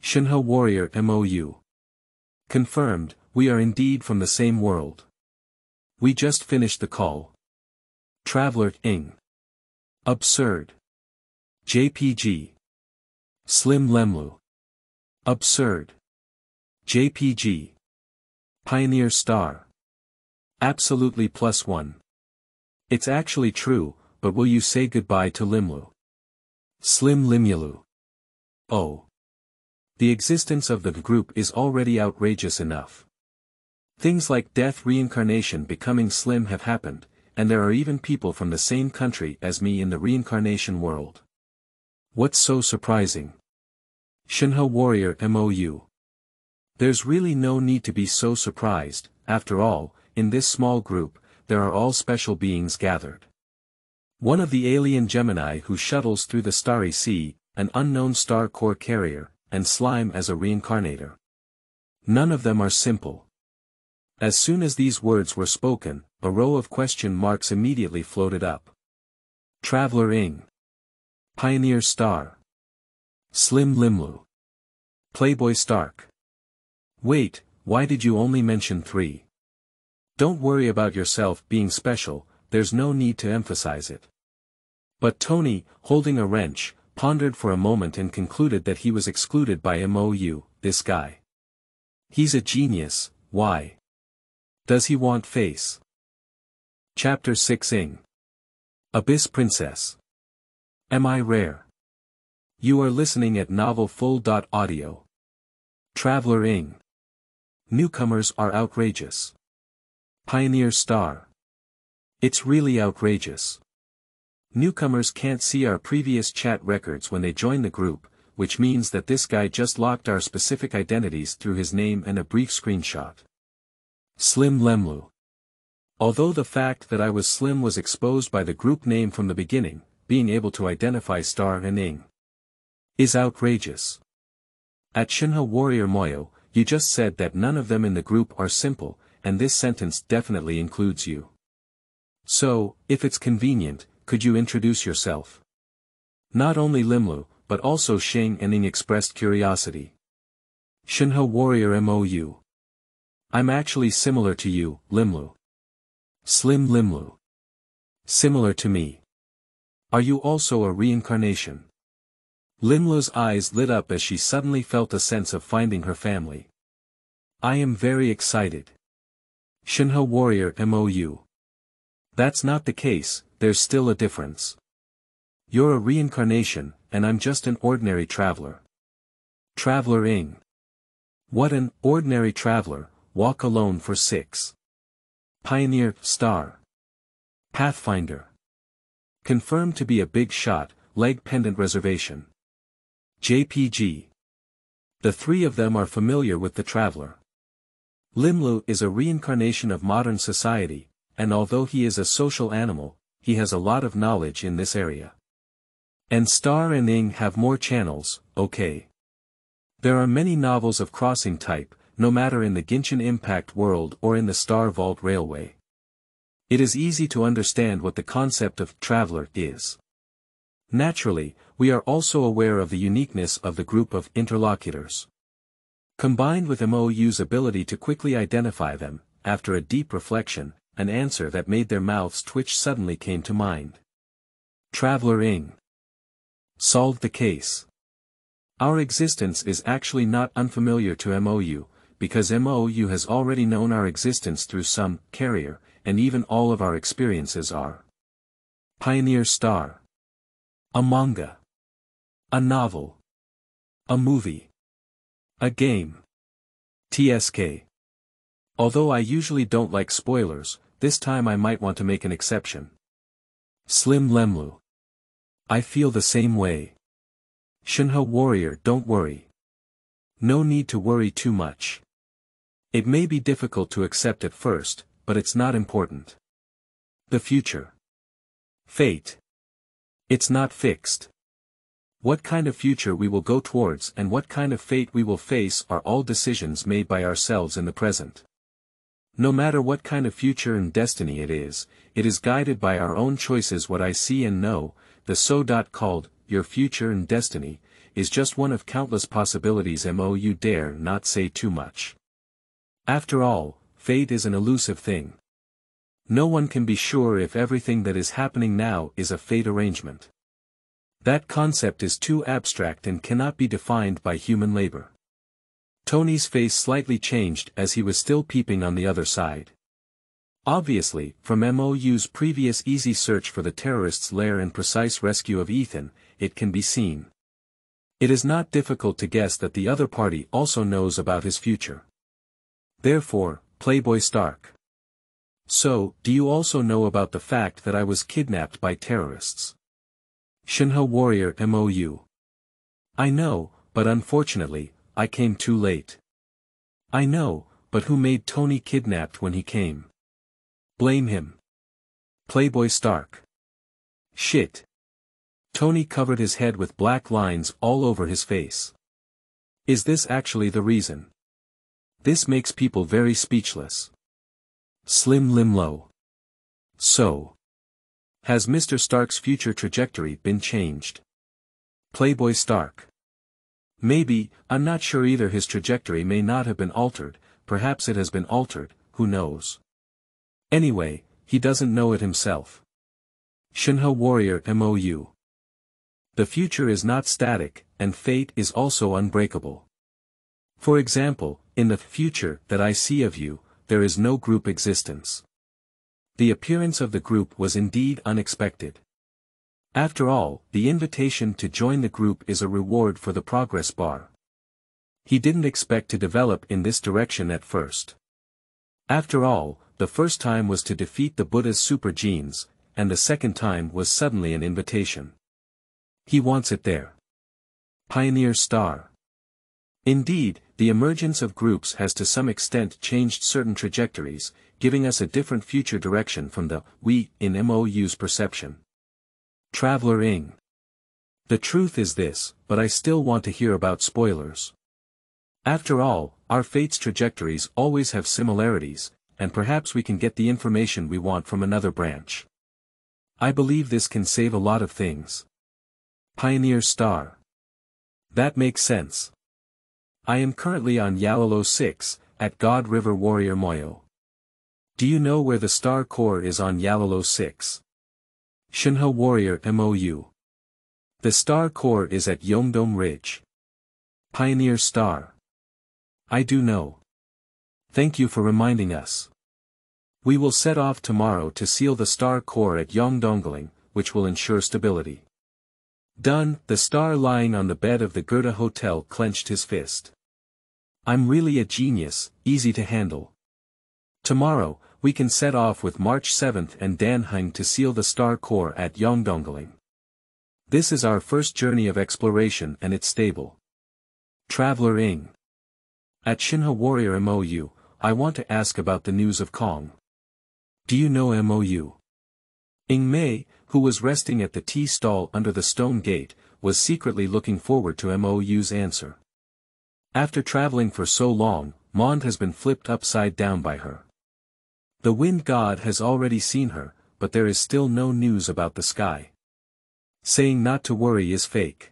Shinha Warrior Mou. Confirmed, We are indeed from the same world. We just finished the call. Traveler Ying. Absurd. JPG. Slim Lemlu. Absurd. JPG. Pioneer Star. Absolutely +1. It's actually true, but will you say goodbye to Limlu? Slim Limulu. Oh. The existence of the group is already outrageous enough. Things like death, reincarnation, becoming slim have happened, and there are even people from the same country as me in the reincarnation world. What's so surprising? Shinha Warrior MOU. There's really no need to be so surprised. After all, in this small group, there are all special beings gathered. One of the alien Gemini who shuttles through the starry sea, an unknown star core carrier, and Slime as a reincarnator. None of them are simple. As soon as these words were spoken, a row of question marks immediately floated up. Traveler Ying. Pioneer Star. Slim Limlu. Playboy Stark. Wait, why did you only mention 3? Don't worry about yourself being special, there's no need to emphasize it. But Tony, holding a wrench, pondered for a moment and concluded that he was excluded by MOU, this guy. He's a genius, why? Does he want face? Chapter 6 Ying. Abyss Princess. Am I rare? You are listening at novelfull.audio. Traveler Ying. Newcomers are outrageous. Pioneer Star. It's really outrageous. Newcomers can't see our previous chat records when they join the group, which means that this guy just locked our specific identities through his name and a brief screenshot. Slim Lemlu. Although the fact that I was slim was exposed by the group name from the beginning, being able to identify Star and Ying is outrageous. At Shinha Warrior Moyo, you just said that none of them in the group are simple, and this sentence definitely includes you. So, if it's convenient, could you introduce yourself? Not only Limlu, but also Shing and Ying expressed curiosity. Shinha Warrior MOU. I'm actually similar to you, Limlu. Slim Limlu. Similar to me. Are you also a reincarnation? Limlu's eyes lit up as she suddenly felt a sense of finding her family. I am very excited. Shinha Warrior MOU. That's not the case, there's still a difference. You're a reincarnation, and I'm just an ordinary traveler. Traveler Ying. What an ordinary traveler, walk alone for 6. Pioneer Star. Pathfinder. Confirmed to be a big shot, leg pendant reservation. JPG. The 3 of them are familiar with the traveler. Limlu is a reincarnation of modern society, and although he is a social animal, he has a lot of knowledge in this area. And Star and Ying have more channels, okay. There are many novels of crossing type, no matter in the Genshin Impact world or in the Star Vault Railway. It is easy to understand what the concept of traveler is. Naturally, we are also aware of the uniqueness of the group of interlocutors. Combined with MOU's ability to quickly identify them, after a deep reflection, an answer that made their mouths twitch suddenly came to mind. Traveler Ying. Solved the case. Our existence is actually not unfamiliar to MOU, because MOU has already known our existence through some carrier, and even all of our experiences are. Pioneer Star. A manga. A novel. A movie. A game. TSK. Although I usually don't like spoilers, this time I might want to make an exception. Slim Lemlu. I feel the same way. Shinha Warrior, don't worry. No need to worry too much. It may be difficult to accept at first, but it's not important. The future. Fate. It's not fixed. What kind of future we will go towards and what kind of fate we will face are all decisions made by ourselves in the present. No matter what kind of future and destiny it is guided by our own choices. What I see and know, the called, your future and destiny, is just one of countless possibilities. MOU dare not say too much. After all, fate is an elusive thing. No one can be sure if everything that is happening now is a fate arrangement. That concept is too abstract and cannot be defined by human labor. Tony's face slightly changed as he was still peeping on the other side. Obviously, from MOU's previous easy search for the terrorists' lair and precise rescue of Ethan, it can be seen. It is not difficult to guess that the other party also knows about his future. Therefore, Playboy Stark. So, do you also know about the fact that I was kidnapped by terrorists? Shinho Warrior MOU. I know, but unfortunately, I came too late. I know, but who made Tony kidnapped when he came? Blame him. Playboy Stark. Shit. Tony covered his head with black lines all over his face. Is this actually the reason? This makes people very speechless. Slim Limlo. So. Has Mr. Stark's future trajectory been changed? Playboy Stark. Maybe, I'm not sure either. His trajectory may not have been altered, perhaps it has been altered, who knows? Anyway, he doesn't know it himself. Shinho Warrior MOU. The future is not static, and fate is also unbreakable. For example, in the future that I see of you, there is no group existence. The appearance of the group was indeed unexpected. After all, the invitation to join the group is a reward for the progress bar. He didn't expect to develop in this direction at first. After all, the first time was to defeat the Buddha's super genes, and the second time was suddenly an invitation. He wants it there. Pioneer Star. Indeed, the emergence of groups has to some extent changed certain trajectories, giving us a different future direction from the we in MOU's perception. Traveler Ying. The truth is this, but I still want to hear about spoilers. After all, our fate's trajectories always have similarities, and perhaps we can get the information we want from another branch. I believe this can save a lot of things. Pioneer Star. That makes sense. I am currently on Yalolo 6, at God River Warrior Moyo. Do you know where the star core is on Yalolo 6? Shinho Warrior MOU. The star core is at Yongdom Ridge. Pioneer Star. I do know. Thank you for reminding us. We will set off tomorrow to seal the star core at Yongdongling, which will ensure stability. Done. The star lying on the bed of the Goethe Hotel clenched his fist. I'm really a genius, easy to handle. Tomorrow, we can set off with March 7th and Danheng to seal the star core at Yongdongling. This is our first journey of exploration and it's stable. Traveler Ying. At Shinho Warrior MOU, I want to ask about the news of Kong. Do you know MOU? Ying Mei, who was resting at the tea stall under the stone gate, was secretly looking forward to MOU's answer. After traveling for so long, Mond has been flipped upside down by her. The wind god has already seen her, but there is still no news about the sky. Saying not to worry is fake.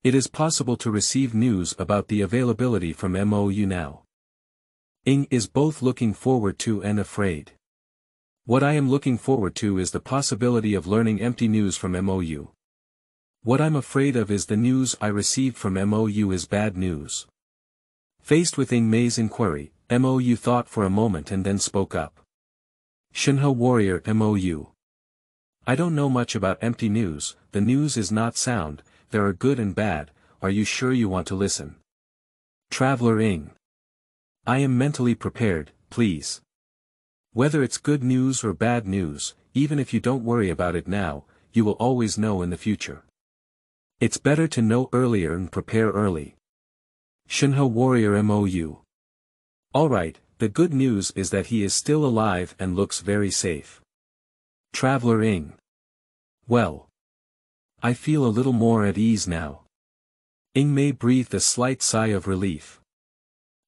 It is possible to receive news about the availability from MOU now. Ying is both looking forward to and afraid. What I am looking forward to is the possibility of learning empty news from MOU. What I'm afraid of is the news I received from MOU is bad news. Faced with Ying Mei's inquiry, MOU thought for a moment and then spoke up. Shinho Warrior MOU. I don't know much about empty news, the news is not sound, there are good and bad, are you sure you want to listen? Traveler Ying. I am mentally prepared, please. Whether it's good news or bad news, even if you don't worry about it now, you will always know in the future. It's better to know earlier and prepare early. Shinho Warrior MOU. Alright, the good news is that he is still alive and looks very safe. Traveler Ying. Well. I feel a little more at ease now. Ying Mei breathed a slight sigh of relief.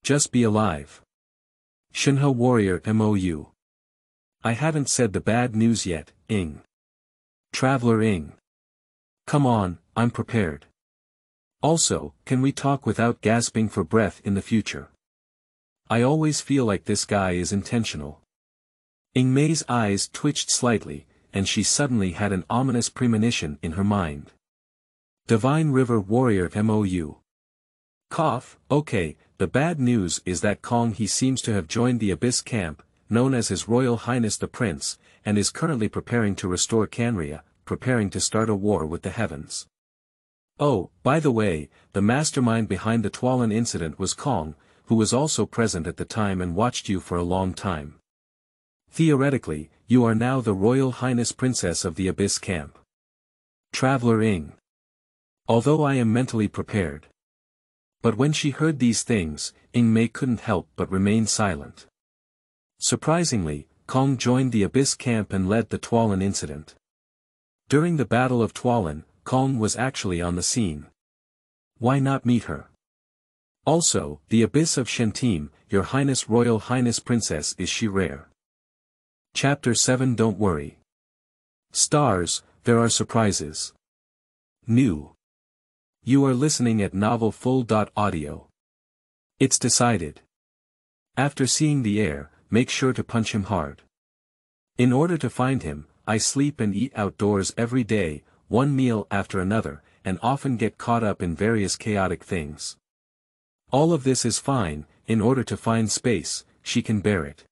Just be alive. Shinho Warrior MOU. I haven't said the bad news yet, Ying. Traveler Ying. Come on, I'm prepared. Also, can we talk without gasping for breath in the future? I always feel like this guy is intentional. Ying Mei's eyes twitched slightly, and she suddenly had an ominous premonition in her mind. Divine River Warrior MOU. Cough, okay, the bad news is that he seems to have joined the Abyss Camp, known as His Royal Highness the Prince, and is currently preparing to restore Canria, preparing to start a war with the heavens. Oh, by the way, the mastermind behind the Tuolin incident was Kong, who was also present at the time and watched you for a long time. Theoretically, you are now the Royal Highness Princess of the Abyss Camp. Traveler Ying. Although I am mentally prepared. But when she heard these things, Ying Mei couldn't help but remain silent. Surprisingly, Kong joined the Abyss Camp and led the Tuolin incident. During the Battle of Tuolin, Kong was actually on the scene. Why not meet her? Also, the Abyss of Shentim, Your Highness Royal Highness Princess, is she rare? Chapter 7. Don't worry. Stars, there are surprises. New. You are listening at novelfull.audio. It's decided. After seeing the heir, make sure to punch him hard. In order to find him, I sleep and eat outdoors every day, one meal after another, and often get caught up in various chaotic things. All of this is fine, in order to find space, she can bear it.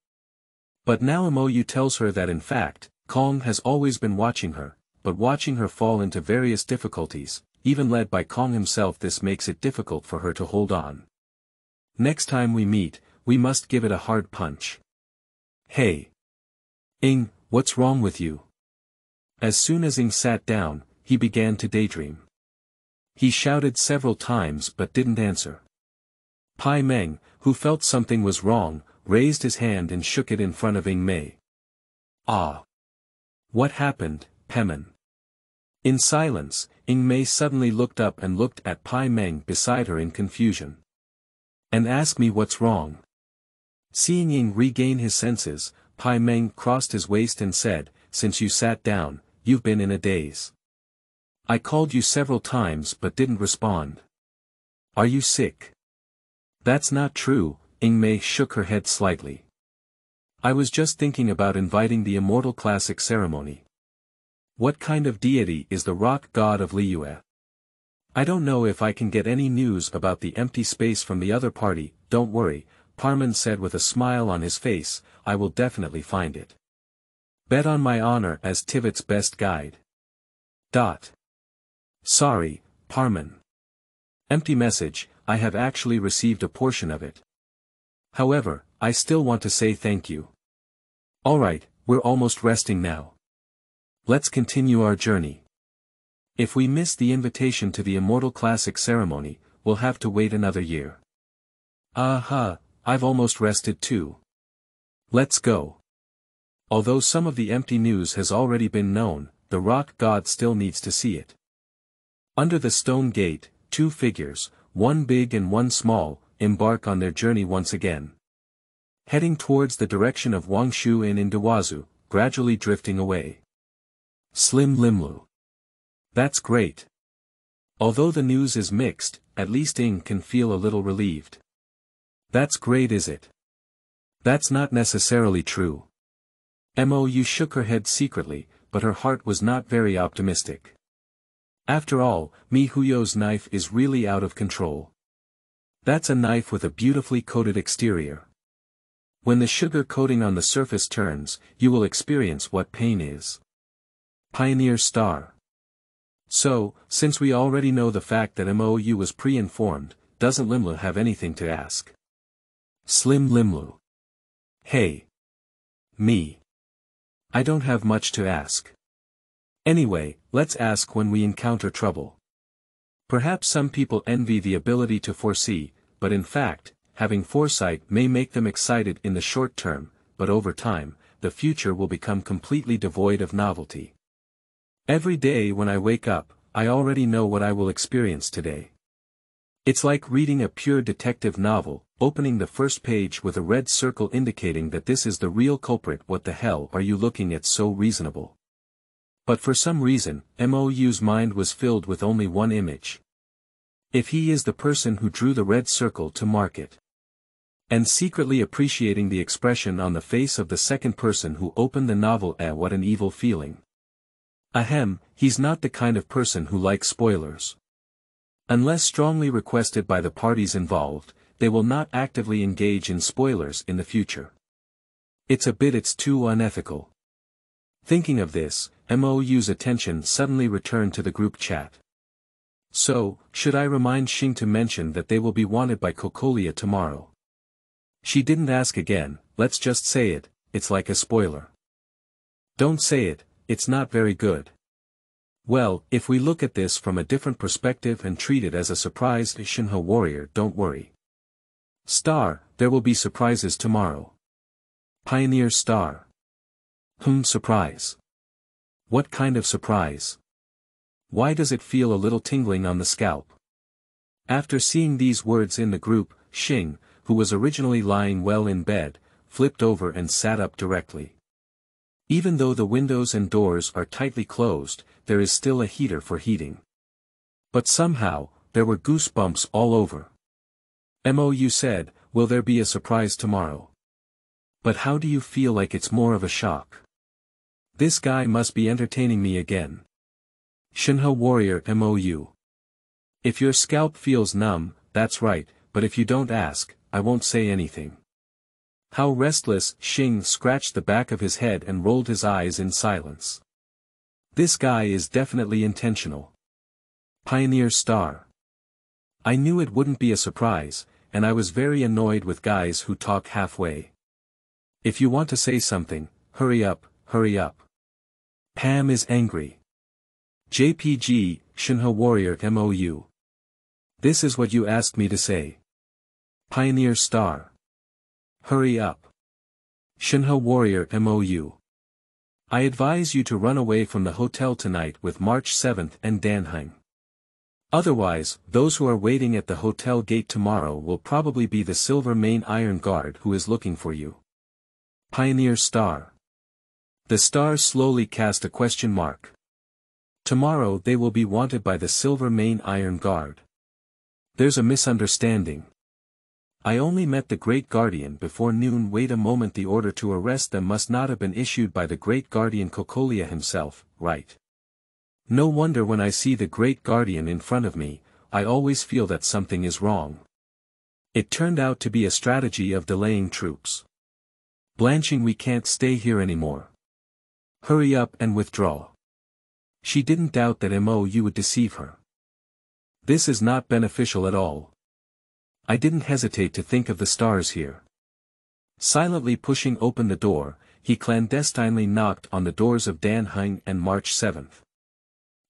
But now MOU tells her that in fact, Kong has always been watching her, but watching her fall into various difficulties, even led by Kong himself. This makes it difficult for her to hold on. Next time we meet, we must give it a hard punch. Hey! Ying, what's wrong with you? As soon as Ying sat down, he began to daydream. He shouted several times but didn't answer. Pai Meng, who felt something was wrong, raised his hand and shook it in front of Ying Mei. Ah! What happened, Pemin? In silence, Ying Mei suddenly looked up and looked at Pai Meng beside her in confusion. And asked me what's wrong. Seeing Ying regain his senses, Pai Meng crossed his waist and said, since you sat down, you've been in a daze. I called you several times but didn't respond. Are you sick? That's not true, Ying Mei shook her head slightly. I was just thinking about inviting the Immortal Classic ceremony. What kind of deity is the rock god of Liyue? I don't know if I can get any news about the empty space from the other party. Don't worry, Parman said with a smile on his face, I will definitely find it. Bet on my honor as Tivit's best guide. Sorry, Parman. Empty message, I have actually received a portion of it. However, I still want to say thank you. Alright, we're almost resting now. Let's continue our journey. If we miss the invitation to the Immortal Classic ceremony, we'll have to wait another year. Aha, I've almost rested too. Let's go. Although some of the empty news has already been known, the rock god still needs to see it. Under the stone gate, two figures, one big and one small, embark on their journey once again. Heading towards the direction of Wangshu Inn in Dawazu, gradually drifting away. Slim Limlu. That's great. Although the news is mixed, at least Ying can feel a little relieved. That's great, is it? That's not necessarily true. MOU shook her head secretly, but her heart was not very optimistic. After all, Mi Huyo's knife is really out of control. That's a knife with a beautifully coated exterior. When the sugar coating on the surface turns, you will experience what pain is. Pioneer Star. So, since we already know the fact that MOU was pre-informed, doesn't Limlu have anything to ask? Slim Limlu. Hey. Me. I don't have much to ask. Anyway, let's ask when we encounter trouble. Perhaps some people envy the ability to foresee, but in fact, having foresight may make them excited in the short term, but over time, the future will become completely devoid of novelty. Every day when I wake up, I already know what I will experience today. It's like reading a pure detective novel, opening the first page with a red circle indicating that this is the real culprit. What the hell are you looking at, so reasonable? But for some reason, MOU's mind was filled with only one image. If he is the person who drew the red circle to mark it. And secretly appreciating the expression on the face of the second person who opened the novel. What an evil feeling. Ahem, he's not the kind of person who likes spoilers. Unless strongly requested by the parties involved, they will not actively engage in spoilers in the future. It's too unethical. Thinking of this, Mou's attention suddenly returned to the group chat. So, should I remind Xing to mention that they will be wanted by Cocolia tomorrow? She didn't ask again. Let's just say it, it's like a spoiler. Don't say it, it's not very good. Well, if we look at this from a different perspective and treat it as a surprise, Shinho warrior, don't worry. Star, there will be surprises tomorrow. Pioneer star. Surprise. What kind of surprise? Why does it feel a little tingling on the scalp? After seeing these words in the group, Xing, who was originally lying well in bed, flipped over and sat up directly. Even though the windows and doors are tightly closed, there is still a heater for heating. But somehow, there were goosebumps all over. Mou said, will there be a surprise tomorrow? But how do you feel like it's more of a shock? This guy must be entertaining me again. Shinho warrior Mou. If your scalp feels numb, that's right, but if you don't ask, I won't say anything. How restless. Xing scratched the back of his head and rolled his eyes in silence. This guy is definitely intentional. Pioneer star. I knew it wouldn't be a surprise, and I was very annoyed with guys who talk halfway. If you want to say something, hurry up, hurry up. Pam is angry. JPG, Shinho warrior Mou. This is what you asked me to say. Pioneer star. Hurry up. Shinho warrior Mou. I advise you to run away from the hotel tonight with March 7th and Danheng. Otherwise, those who are waiting at the hotel gate tomorrow will probably be the Silver Main Iron Guard who is looking for you. Pioneer star. The star slowly cast a question mark. Tomorrow they will be wanted by the Silver Main Iron Guard. There's a misunderstanding. I only met the Great Guardian before noon. Wait a moment, the order to arrest them must not have been issued by the Great Guardian Cocolia himself, right? No wonder when I see the Great Guardian in front of me, I always feel that something is wrong. It turned out to be a strategy of delaying troops. Blanching, we can't stay here anymore. Hurry up and withdraw. She didn't doubt that Mou would deceive her. This is not beneficial at all. I didn't hesitate to think of the stars here. Silently pushing open the door, he clandestinely knocked on the doors of Danheng and March 7th.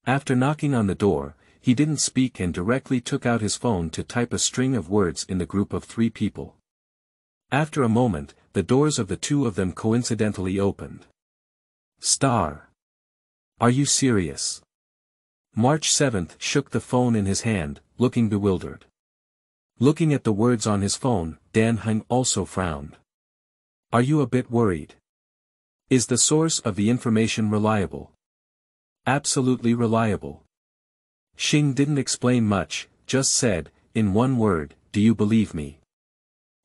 After knocking on the door, he didn't speak and directly took out his phone to type a string of words in the group of 3 people. After a moment, the doors of the 2 of them coincidentally opened. Star. Are you serious? March 7th shook the phone in his hand, looking bewildered. Looking at the words on his phone, Danheng also frowned. Are you a bit worried? Is the source of the information reliable? Absolutely reliable. Xing didn't explain much, just said, in one word, do you believe me?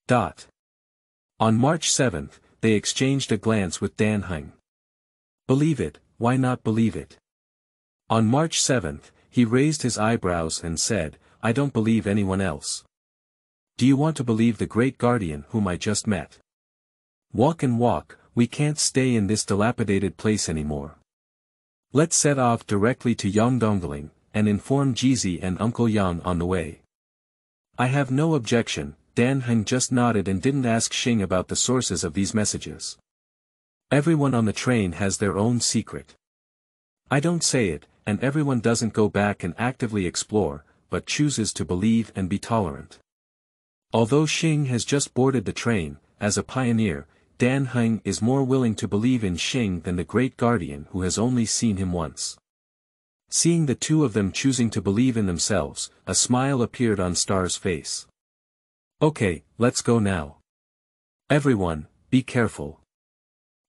On March 7th, they exchanged a glance with Danheng. Believe it, why not believe it? On March 7th, he raised his eyebrows and said, I don't believe anyone else. Do you want to believe the Great Guardian whom I just met? Walk and walk, we can't stay in this dilapidated place anymore. Let's set off directly to Yongdongling, and inform Jizi and Uncle Yang on the way. I have no objection. Danheng just nodded and didn't ask Xing about the sources of these messages. Everyone on the train has their own secret. I don't say it, and everyone doesn't go back and actively explore, but chooses to believe and be tolerant. Although Xing has just boarded the train, as a pioneer, Danheng is more willing to believe in Xing than the Great Guardian who has only seen him once. Seeing the 2 of them choosing to believe in themselves, a smile appeared on Star's face. Okay, let's go now. Everyone, be careful.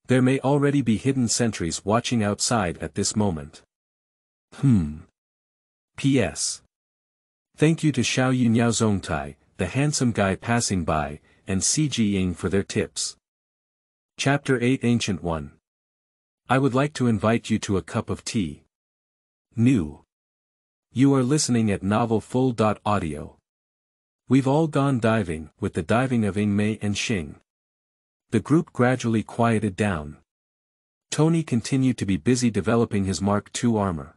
There may already be hidden sentries watching outside at this moment. P.S. Thank you to Xiao Yunyaozongtai, the handsome guy passing by, and CG Ying for their tips. Chapter 8 Ancient One. I would like to invite you to a cup of tea. New. You are listening at novelfull.audio. We've all gone diving, with the diving of Ying Mei and Xing. The group gradually quieted down. Tony continued to be busy developing his Mark II armor.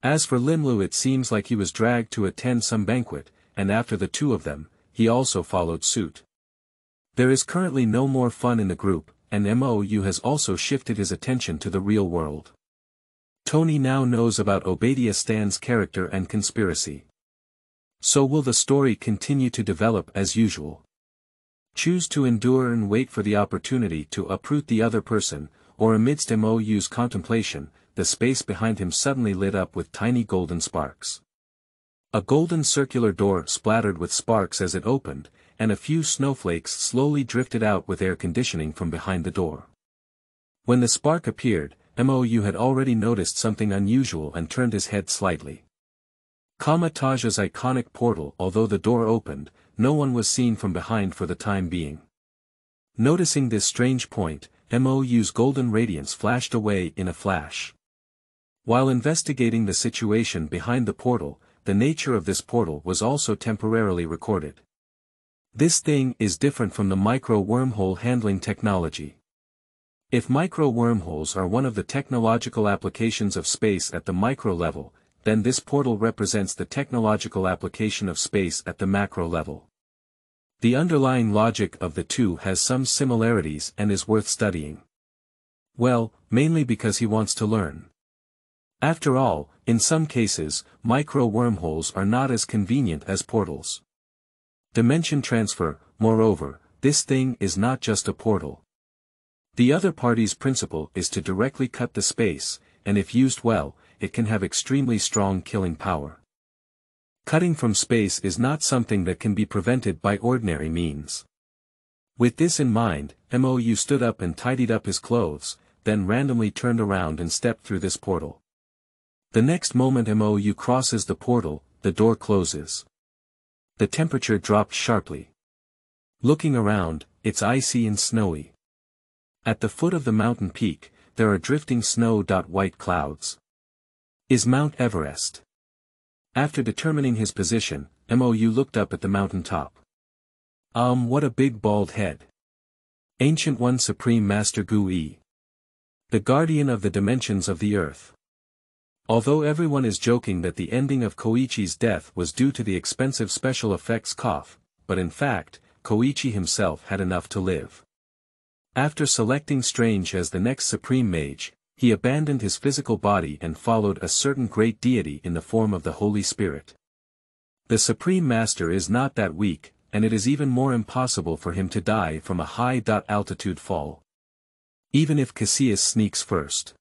As for Linlu, it seems like he was dragged to attend some banquet, and after the two of them, he also followed suit. There is currently no more fun in the group, and MOU has also shifted his attention to the real world. Tony now knows about Obadiah Stan's character and conspiracy. So will the story continue to develop as usual? Choose to endure and wait for the opportunity to uproot the other person, or amidst MOU's contemplation, the space behind him suddenly lit up with tiny golden sparks. A golden circular door splattered with sparks as it opened, and a few snowflakes slowly drifted out with air conditioning from behind the door. When the spark appeared, MOU had already noticed something unusual and turned his head slightly. Kamataja's iconic portal. Although the door opened, no one was seen from behind for the time being. Noticing this strange point, MOU's golden radiance flashed away in a flash. While investigating the situation behind the portal, the nature of this portal was also temporarily recorded. This thing is different from the micro-wormhole handling technology. If micro-wormholes are one of the technological applications of space at the micro level, then this portal represents the technological application of space at the macro level. The underlying logic of the two has some similarities and is worth studying. Well, mainly because he wants to learn. After all, in some cases, micro-wormholes are not as convenient as portals. Dimension transfer, moreover, this thing is not just a portal. The other party's principle is to directly cut the space, and if used well, it can have extremely strong killing power. Cutting from space is not something that can be prevented by ordinary means. With this in mind, MOU stood up and tidied up his clothes, then randomly turned around and stepped through this portal. The next moment MOU crosses the portal, the door closes. The temperature dropped sharply. Looking around, it's icy and snowy. At the foot of the mountain peak, there are drifting snow-white clouds. Is Mount Everest. After determining his position, MOU looked up at the mountain top. What a big bald head. Ancient One Supreme Master Gu-yi. The guardian of the dimensions of the earth. Although everyone is joking that the ending of Koichi's death was due to the expensive special effects cough, but in fact, Koichi himself had enough to live. After selecting Strange as the next Supreme Mage, he abandoned his physical body and followed a certain great deity in the form of the Holy Spirit. The Supreme Master is not that weak, and it is even more impossible for him to die from a high-altitude fall. Even if Cassius sneaks first.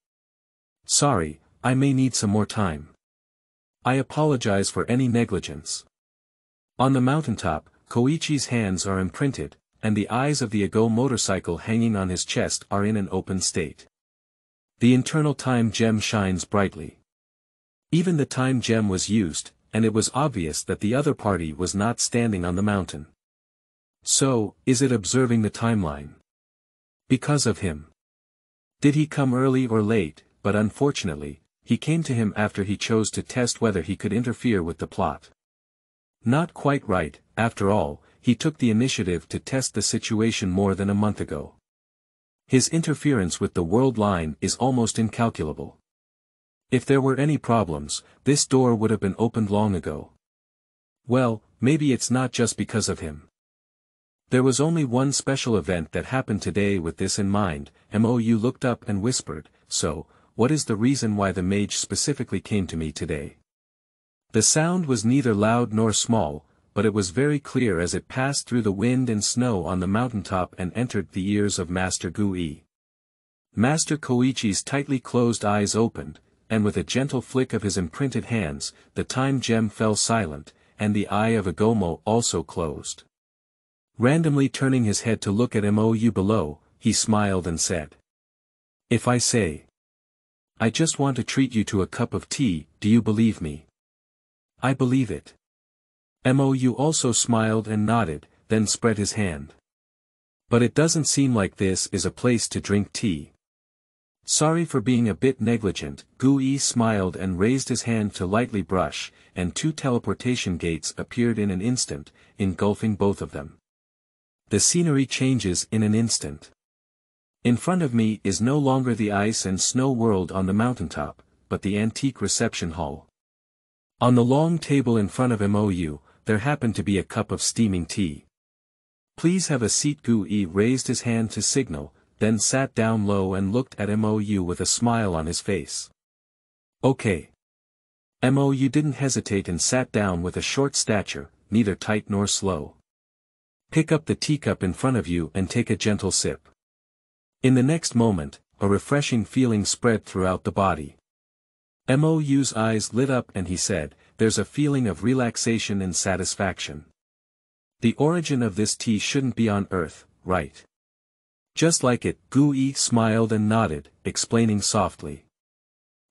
Sorry, I may need some more time. I apologize for any negligence. On the mountaintop, Koichi's hands are imprinted, and the eyes of the Ago motorcycle hanging on his chest are in an open state. The internal time gem shines brightly. Even the time gem was used, and it was obvious that the other party was not standing on the mountain. So, is it observing the timeline? Because of him. Did he come early or late? But unfortunately, he came to him after he chose to test whether he could interfere with the plot. Not quite right, after all, he took the initiative to test the situation more than a month ago. His interference with the world line is almost incalculable. If there were any problems, this door would have been opened long ago. Well, maybe it's not just because of him. There was only one special event that happened today. With this in mind, MOU looked up and whispered, "So, what is the reason why the mage specifically came to me today?" The sound was neither loud nor small, but it was very clear as it passed through the wind and snow on the mountaintop and entered the ears of Master Gu-yi. Master Koichi's tightly closed eyes opened, and with a gentle flick of his imprinted hands, the time gem fell silent, and the eye of Agomo also closed. Randomly turning his head to look at MOU below, he smiled and said, "If I say, I just want to treat you to a cup of tea, do you believe me?" "I believe it." MOU also smiled and nodded, then spread his hand. But it doesn't seem like this is a place to drink tea. Sorry for being a bit negligent, Gu smiled and raised his hand to lightly brush, and 2 teleportation gates appeared in an instant, engulfing both of them. The scenery changes in an instant. In front of me is no longer the ice and snow world on the mountaintop, but the antique reception hall. On the long table in front of MOU, there happened to be a cup of steaming tea. Please have a seat. Gu raised his hand to signal, then sat down low and looked at MOU with a smile on his face. Okay. MOU didn't hesitate and sat down with a short stature, neither tight nor slow. Pick up the teacup in front of you and take a gentle sip. In the next moment, a refreshing feeling spread throughout the body. MOU's eyes lit up and he said, "There's a feeling of relaxation and satisfaction. The origin of this tea shouldn't be on Earth, right?" "Just like it," Gu smiled and nodded, explaining softly.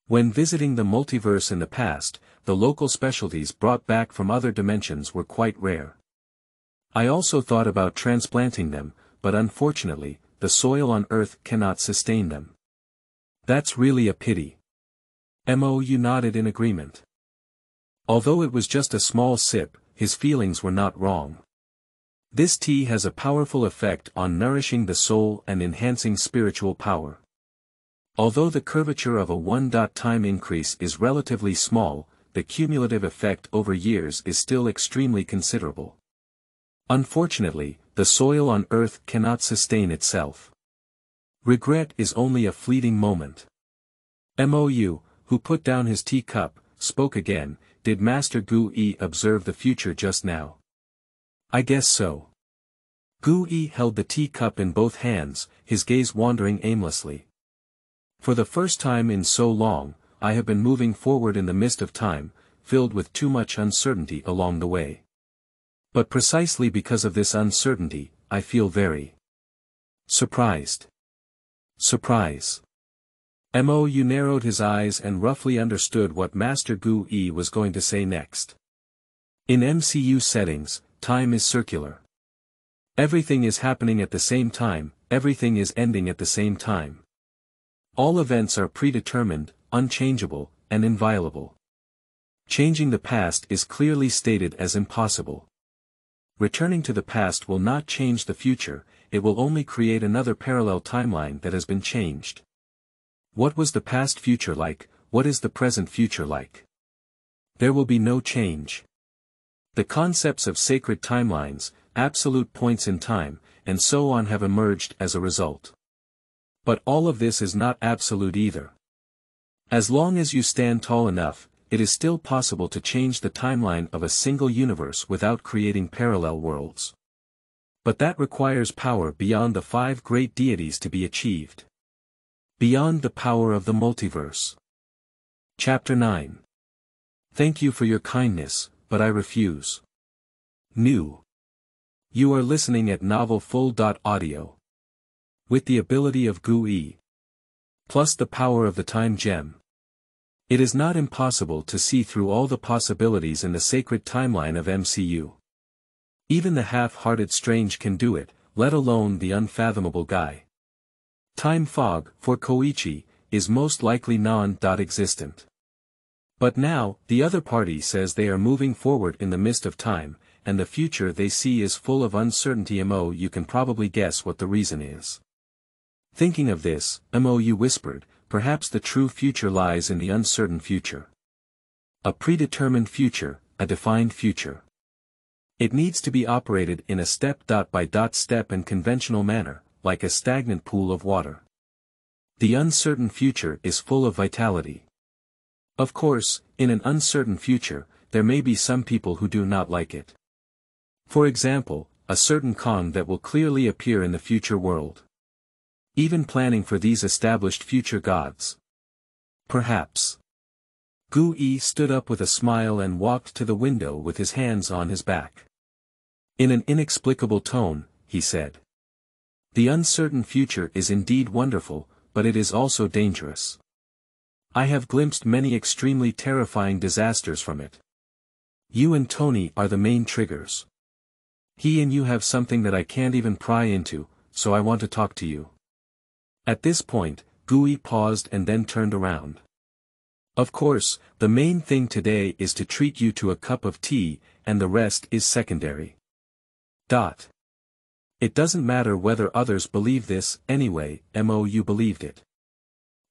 When visiting the multiverse in the past, the local specialties brought back from other dimensions were quite rare. I also thought about transplanting them, but unfortunately, the soil on Earth cannot sustain them. That's really a pity. MOU nodded in agreement. Although it was just a small sip, his feelings were not wrong. This tea has a powerful effect on nourishing the soul and enhancing spiritual power. Although the curvature of a 1-time increase is relatively small, the cumulative effect over years is still extremely considerable. Unfortunately, the soil on Earth cannot sustain itself. Regret is only a fleeting moment. MOU, who put down his teacup, spoke again. "Did Master Gu observe the future just now?" "I guess so." Gu held the teacup in both hands, his gaze wandering aimlessly. "For the first time in so long, I have been moving forward in the mist of time, filled with too much uncertainty along the way. But precisely because of this uncertainty, I feel very surprised." Surprise. MOU narrowed his eyes and roughly understood what Master Gu was going to say next. In MCU settings, time is circular. Everything is happening at the same time, everything is ending at the same time. All events are predetermined, unchangeable, and inviolable. Changing the past is clearly stated as impossible. Returning to the past will not change the future, it will only create another parallel timeline that has been changed. What was the past future like? What is the present future like? There will be no change. The concepts of sacred timelines, absolute points in time, and so on have emerged as a result. But all of this is not absolute either. As long as you stand tall enough, it is still possible to change the timeline of a single universe without creating parallel worlds. But that requires power beyond the 5 great deities to be achieved. Beyond the power of the multiverse. Chapter 9. Thank you for your kindness, but I refuse. New. You are listening at novelfull.audio. With the ability of Gu plus the power of the time gem. It is not impossible to see through all the possibilities in the sacred timeline of MCU. Even the half-hearted strange can do it, let alone the unfathomable guy. Time fog, for Koichi, is most likely non-existent. But now, the other party says they are moving forward in the mist of time, and the future they see is full of uncertainty. You can probably guess what the reason is. Thinking of this, MOU whispered, perhaps the true future lies in the uncertain future. A predetermined future, a defined future. It needs to be operated in a step-by-step and conventional manner, like a stagnant pool of water. The uncertain future is full of vitality. Of course, in an uncertain future, there may be some people who do not like it. For example, a certain Kong that will clearly appear in the future world. Even planning for these established future gods. Perhaps. Gu stood up with a smile and walked to the window with his hands on his back. In an inexplicable tone, he said. The uncertain future is indeed wonderful, but it is also dangerous. I have glimpsed many extremely terrifying disasters from it. You and Tony are the main triggers. He and you have something that I can't even pry into, so I want to talk to you. At this point, Gui paused and then turned around. Of course, the main thing today is to treat you to a cup of tea, and the rest is secondary. It doesn't matter whether others believe this, anyway, you believed it.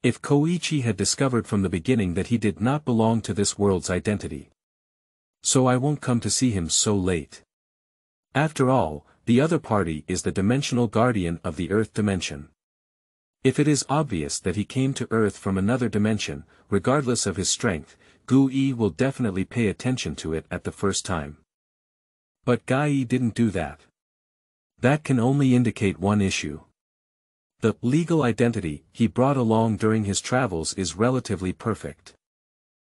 If Koichi had discovered from the beginning that he did not belong to this world's identity. So I won't come to see him so late. After all, the other party is the dimensional guardian of the Earth dimension. If it is obvious that he came to Earth from another dimension, regardless of his strength, Gui will definitely pay attention to it at the first time. But Gai didn't do that. That can only indicate one issue. The legal identity he brought along during his travels is relatively perfect.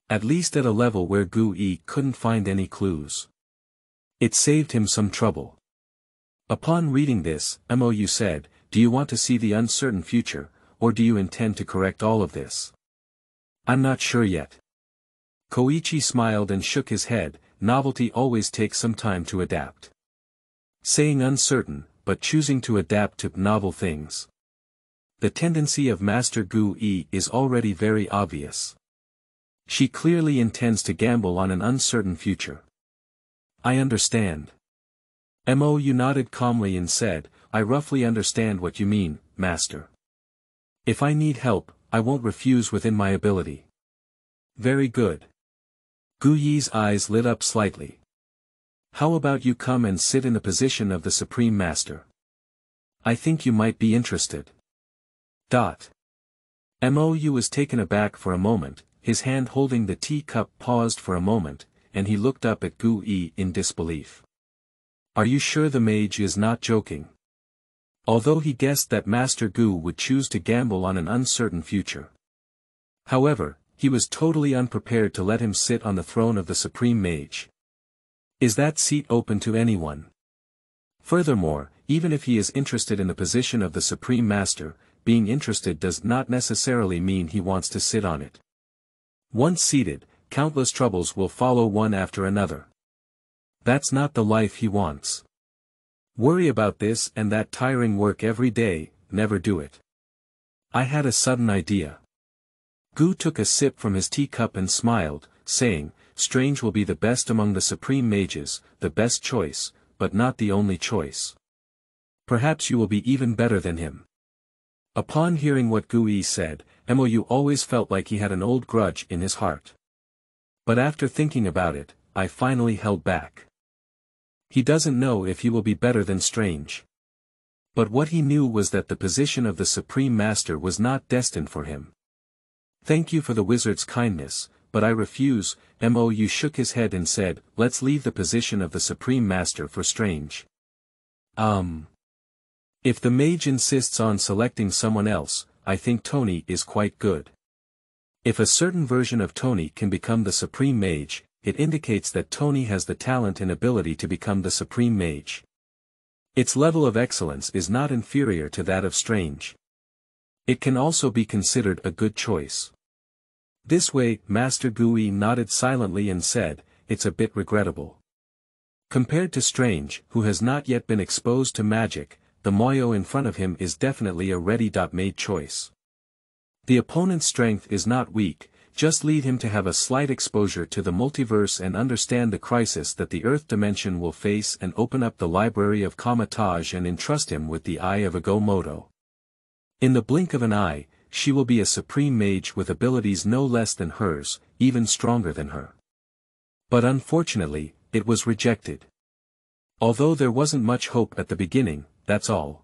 At least at a level where Gui couldn't find any clues. It saved him some trouble. Upon reading this, Mou said, "Do you want to see the uncertain future, or do you intend to correct all of this?" "I'm not sure yet." Koichi smiled and shook his head. Novelty always takes some time to adapt. Saying uncertain, but choosing to adapt to novel things. The tendency of Master Gui is already very obvious. She clearly intends to gamble on an uncertain future. "I understand." Mou nodded calmly and said, "I roughly understand what you mean, Master. If I need help, I won't refuse within my ability." "Very good." Gui's eyes lit up slightly. "How about you come and sit in the position of the Supreme Master? I think you might be interested." Mou was taken aback for a moment, his hand holding the teacup paused for a moment, and he looked up at Gui in disbelief. "Are you sure the mage is not joking?" Although he guessed that Master Gu would choose to gamble on an uncertain future. However, he was totally unprepared to let him sit on the throne of the Supreme Mage. Is that seat open to anyone? Furthermore, even if he is interested in the position of the Supreme Master, being interested does not necessarily mean he wants to sit on it. Once seated, countless troubles will follow one after another. That's not the life he wants. Worry about this and that tiring work every day, never do it. I had a sudden idea. Gu took a sip from his teacup and smiled, saying, "Strange will be the best among the Supreme Mages, the best choice, but not the only choice. Perhaps you will be even better than him." Upon hearing what Gui said, Mou always felt like he had an old grudge in his heart. But after thinking about it, I finally held back. He doesn't know if he will be better than Strange. But what he knew was that the position of the Supreme Master was not destined for him. "Thank you for the wizard's kindness, but I refuse." Mou shook his head and said, "Let's leave the position of the Supreme Master for Strange." If the mage insists on selecting someone else, I think Tony is quite good. If a certain version of Tony can become the Supreme Mage, it indicates that Tony has the talent and ability to become the Supreme Mage. Its level of excellence is not inferior to that of Strange. It can also be considered a good choice. This way, Master Gui nodded silently and said, "It's a bit regrettable." Compared to Strange, who has not yet been exposed to magic, the Moyo in front of him is definitely a ready-made choice. The opponent's strength is not weak, just lead him to have a slight exposure to the multiverse and understand the crisis that the Earth dimension will face and open up the library of Kamatage and entrust him with the Eye of Agomoto. In the blink of an eye, she will be a Supreme Mage with abilities no less than hers, even stronger than her. But unfortunately, it was rejected. Although there wasn't much hope at the beginning, that's all.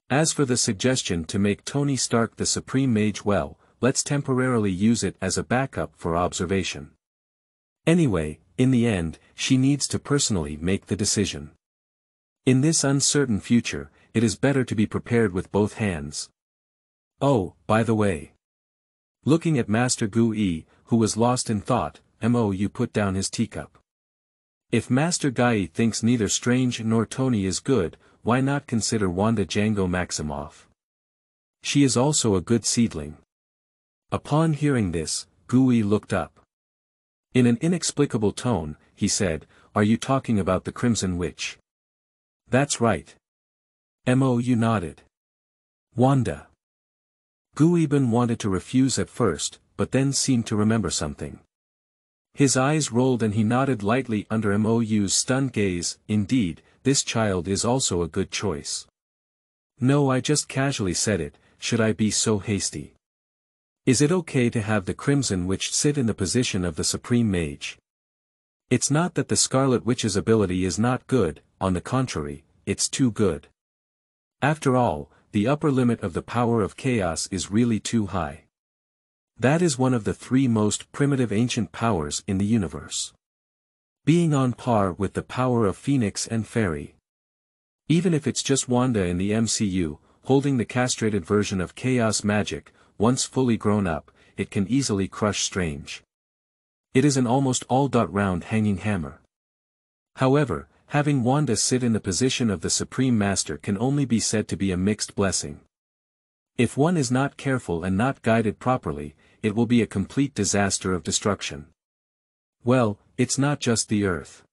As for the suggestion to make Tony Stark the Supreme Mage, well, let's temporarily use it as a backup for observation. Anyway, in the end, she needs to personally make the decision. In this uncertain future, it is better to be prepared with both hands. Oh, by the way. Looking at Master Gui, who was lost in thought, Mou put down his teacup. If Master Gai thinks neither Strange nor Tony is good, why not consider Wanda Django Maximoff? She is also a good seedling. Upon hearing this, Gui looked up. In an inexplicable tone, he said, "Are you talking about the Crimson Witch?" That's right. Mou nodded. Wanda. Guiben wanted to refuse at first, but then seemed to remember something. His eyes rolled and he nodded lightly under Mou's stunned gaze. Indeed, this child is also a good choice. No, I just casually said it, should I be so hasty? Is it okay to have the Crimson Witch sit in the position of the Supreme Mage? It's not that the Scarlet Witch's ability is not good, on the contrary, it's too good. After all, the upper limit of the power of chaos is really too high. That is one of the three most primitive ancient powers in the universe. Being on par with the power of Phoenix and Fairy. Even if it's just Wanda in the MCU, holding the castrated version of chaos magic, once fully grown up, it can easily crush Strange. It is an almost all-round hanging hammer. However, having Wanda sit in the position of the Supreme Master can only be said to be a mixed blessing. If one is not careful and not guided properly, it will be a complete disaster of destruction. Well, it's not just the Earth,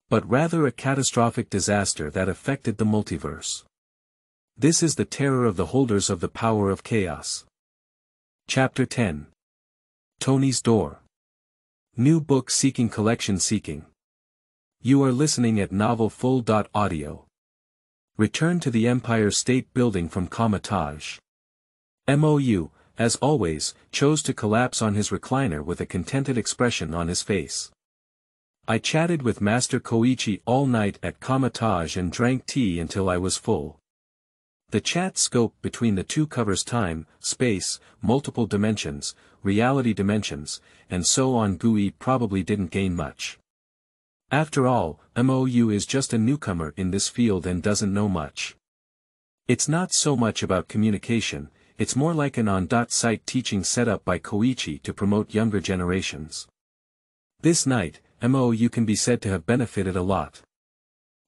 but rather a catastrophic disaster that affected the multiverse. This is the terror of the holders of the power of chaos. Chapter 10. Tony's Door. New Book Seeking Collection Seeking. You are listening at novelfull.audio. Return to the Empire State Building from Comitage. Mou, as always, chose to collapse on his recliner with a contented expression on his face. I chatted with Master Koichi all night at Comitage and drank tea until I was full. The chat scope between the two covers time, space, multiple dimensions, reality dimensions, and so on. Gui probably didn't gain much. After all, Mou is just a newcomer in this field and doesn't know much. It's not so much about communication, it's more like an on-site teaching set up by Koichi to promote younger generations. This night, Mou can be said to have benefited a lot.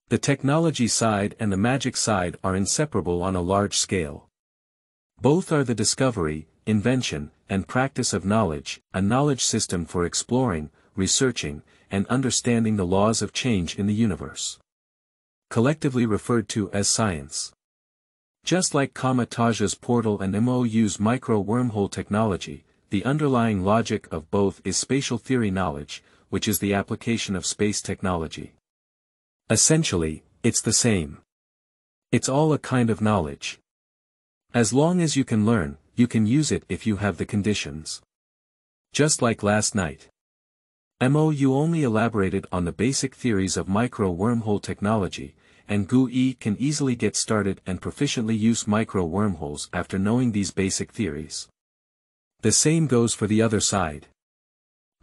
The technology side and the magic side are inseparable on a large scale. Both are the discovery, invention, and practice of knowledge, a knowledge system for exploring, researching, and understanding the laws of change in the universe. Collectively referred to as science. Just like Comitage's portal and Mou's micro-wormhole technology, the underlying logic of both is spatial theory knowledge, which is the application of space technology. Essentially, it's the same. It's all a kind of knowledge. As long as you can learn, you can use it if you have the conditions. Just like last night. Mou only elaborated on the basic theories of micro-wormhole technology, and Gui can easily get started and proficiently use micro-wormholes after knowing these basic theories. The same goes for the other side.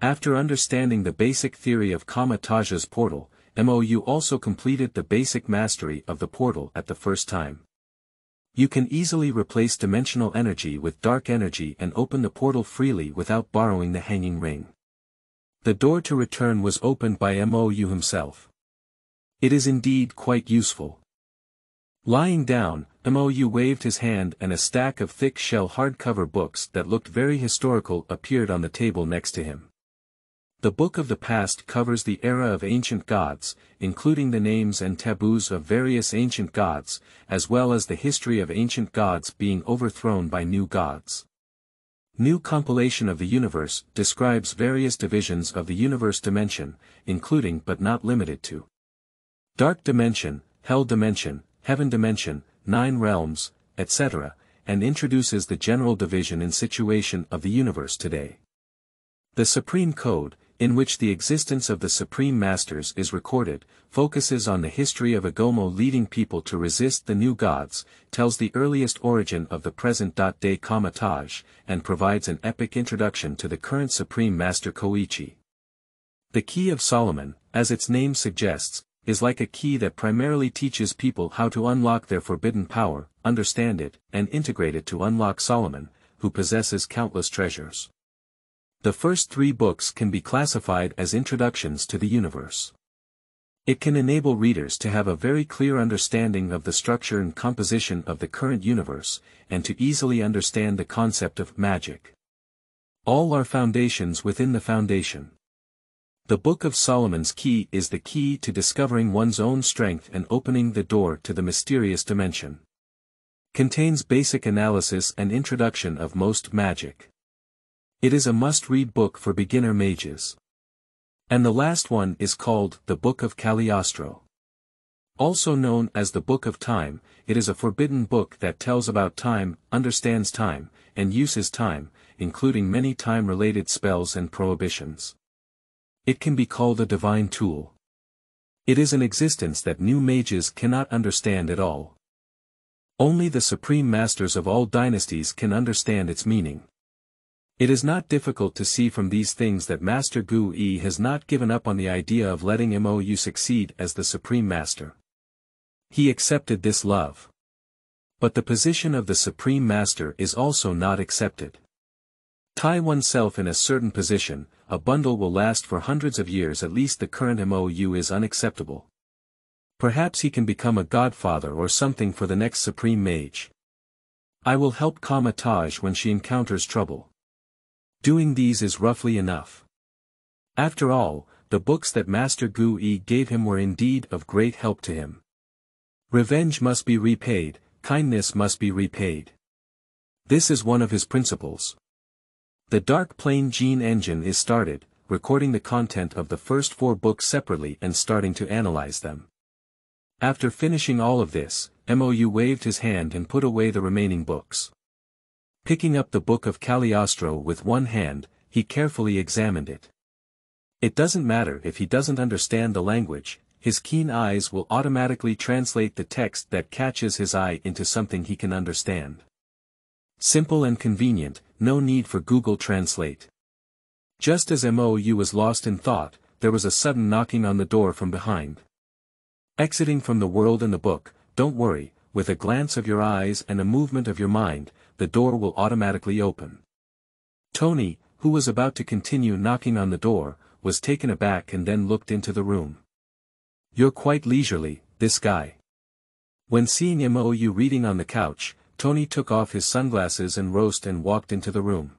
After understanding the basic theory of Comitage's portal, Mou also completed the basic mastery of the portal at the first time. You can easily replace dimensional energy with dark energy and open the portal freely without borrowing the hanging ring. The door to return was opened by Mou himself. It is indeed quite useful. Lying down, Mou waved his hand and a stack of thick shell hardcover books that looked very historical appeared on the table next to him. The Book of the Past covers the era of ancient gods, including the names and taboos of various ancient gods, as well as the history of ancient gods being overthrown by new gods. New Compilation of the Universe describes various divisions of the universe dimension, including but not limited to Dark Dimension, Hell Dimension, Heaven Dimension, 9 Realms, etc., and introduces the general division and situation of the universe today. The Supreme Code, in which the existence of the Supreme Masters is recorded, focuses on the history of Agomo leading people to resist the new gods, tells the earliest origin of the present-day Comitage, and provides an epic introduction to the current Supreme Master Koichi. The Key of Solomon, as its name suggests, is like a key that primarily teaches people how to unlock their forbidden power, understand it, and integrate it to unlock Solomon, who possesses countless treasures. The first 3 books can be classified as introductions to the universe. It can enable readers to have a very clear understanding of the structure and composition of the current universe, and to easily understand the concept of magic. All are foundations within the foundation. The Book of Solomon's Key is the key to discovering one's own strength and opening the door to the mysterious dimension. Contains basic analysis and introduction of most magic. It is a must-read book for beginner mages. And the last one is called the Book of Cagliostro. Also known as the Book of Time, it is a forbidden book that tells about time, understands time, and uses time, including many time-related spells and prohibitions. It can be called a divine tool. It is an existence that new mages cannot understand at all. Only the supreme masters of all dynasties can understand its meaning. It is not difficult to see from these things that Master Gu Yi has not given up on the idea of letting Mou succeed as the supreme master. He accepted this love. But the position of the supreme master is also not accepted. Tie oneself in a certain position, a bundle will last for hundreds of years. At least the current Mou is unacceptable. Perhaps he can become a godfather or something for the next supreme mage. I will help Kama Taj when she encounters trouble. Doing these is roughly enough. After all, the books that Master Gu Yi gave him were indeed of great help to him. Revenge must be repaid, kindness must be repaid. This is one of his principles. The Dark Plane Gene engine is started, recording the content of the first 4 books separately and starting to analyze them. After finishing all of this, Mou waved his hand and put away the remaining books. Picking up the Book of Cagliostro with one hand, he carefully examined it. It doesn't matter if he doesn't understand the language, his keen eyes will automatically translate the text that catches his eye into something he can understand. Simple and convenient, no need for Google Translate. Just as Mou was lost in thought, there was a sudden knocking on the door from behind. Exiting from the world and the book, don't worry, with a glance of your eyes and a movement of your mind, the door will automatically open. Tony, who was about to continue knocking on the door, was taken aback and then looked into the room. You're quite leisurely, this guy. When seeing Mou reading on the couch, Tony took off his sunglasses and rose and walked into the room.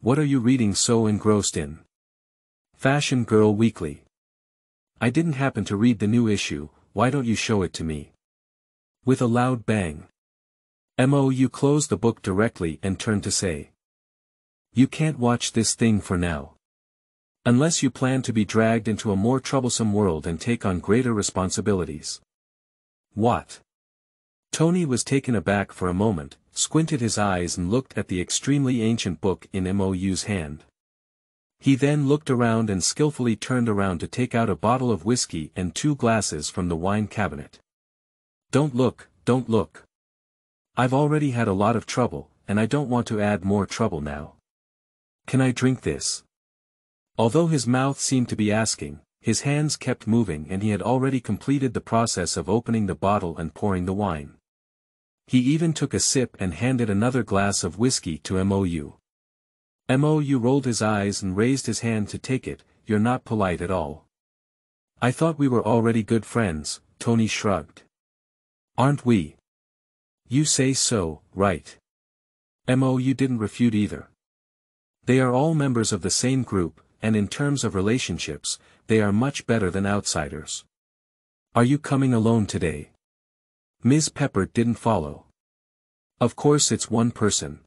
What are you reading so engrossed in? Fashion Girl Weekly. I didn't happen to read the new issue, why don't you show it to me? With a loud bang. Mou closed the book directly and turned to say. You can't watch this thing for now. Unless you plan to be dragged into a more troublesome world and take on greater responsibilities. What? Tony was taken aback for a moment, squinted his eyes and looked at the extremely ancient book in Mou's hand. He then looked around and skillfully turned around to take out a bottle of whiskey and 2 glasses from the wine cabinet. Don't look, don't look. I've already had a lot of trouble, and I don't want to add more trouble now. Can I drink this? Although his mouth seemed to be asking, his hands kept moving and he had already completed the process of opening the bottle and pouring the wine. He even took a sip and handed another glass of whiskey to Mou. Mou rolled his eyes and raised his hand to take it. You're not polite at all. I thought we were already good friends, Tony shrugged. Aren't we? You say so, right? Mou didn't refute either. They are all members of the same group, and in terms of relationships, they are much better than outsiders. Are you coming alone today? Ms. Pepper didn't follow. Of course it's one person.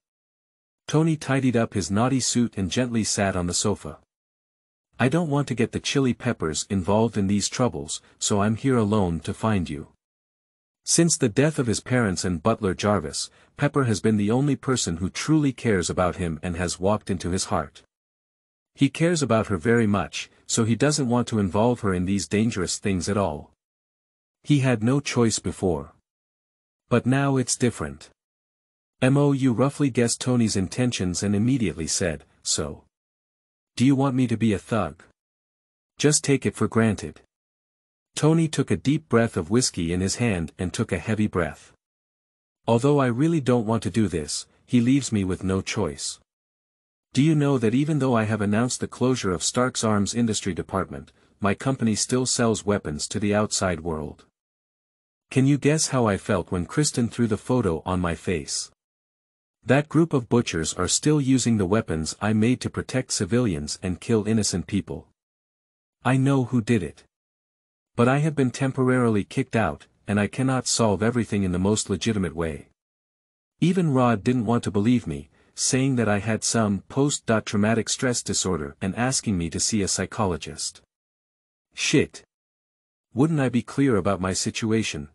Tony tidied up his naughty suit and gently sat on the sofa. I don't want to get the Chili Peppers involved in these troubles, so I'm here alone to find you. Since the death of his parents and butler Jarvis, Pepper has been the only person who truly cares about him and has walked into his heart. He cares about her very much, so he doesn't want to involve her in these dangerous things at all. He had no choice before. But now it's different. Mou roughly guessed Tony's intentions and immediately said, so. Do you want me to be a thug? Just take it for granted. Tony took a deep breath of whiskey in his hand and took a heavy breath. Although I really don't want to do this, he leaves me with no choice. Do you know that even though I have announced the closure of Stark's Arms Industry Department, my company still sells weapons to the outside world? Can you guess how I felt when Kristen threw the photo on my face? That group of butchers are still using the weapons I made to protect civilians and kill innocent people. I know who did it. But I have been temporarily kicked out, and I cannot solve everything in the most legitimate way. Even Rod didn't want to believe me, saying that I had some post-traumatic stress disorder and asking me to see a psychologist. Shit. Wouldn't I be clear about my situation?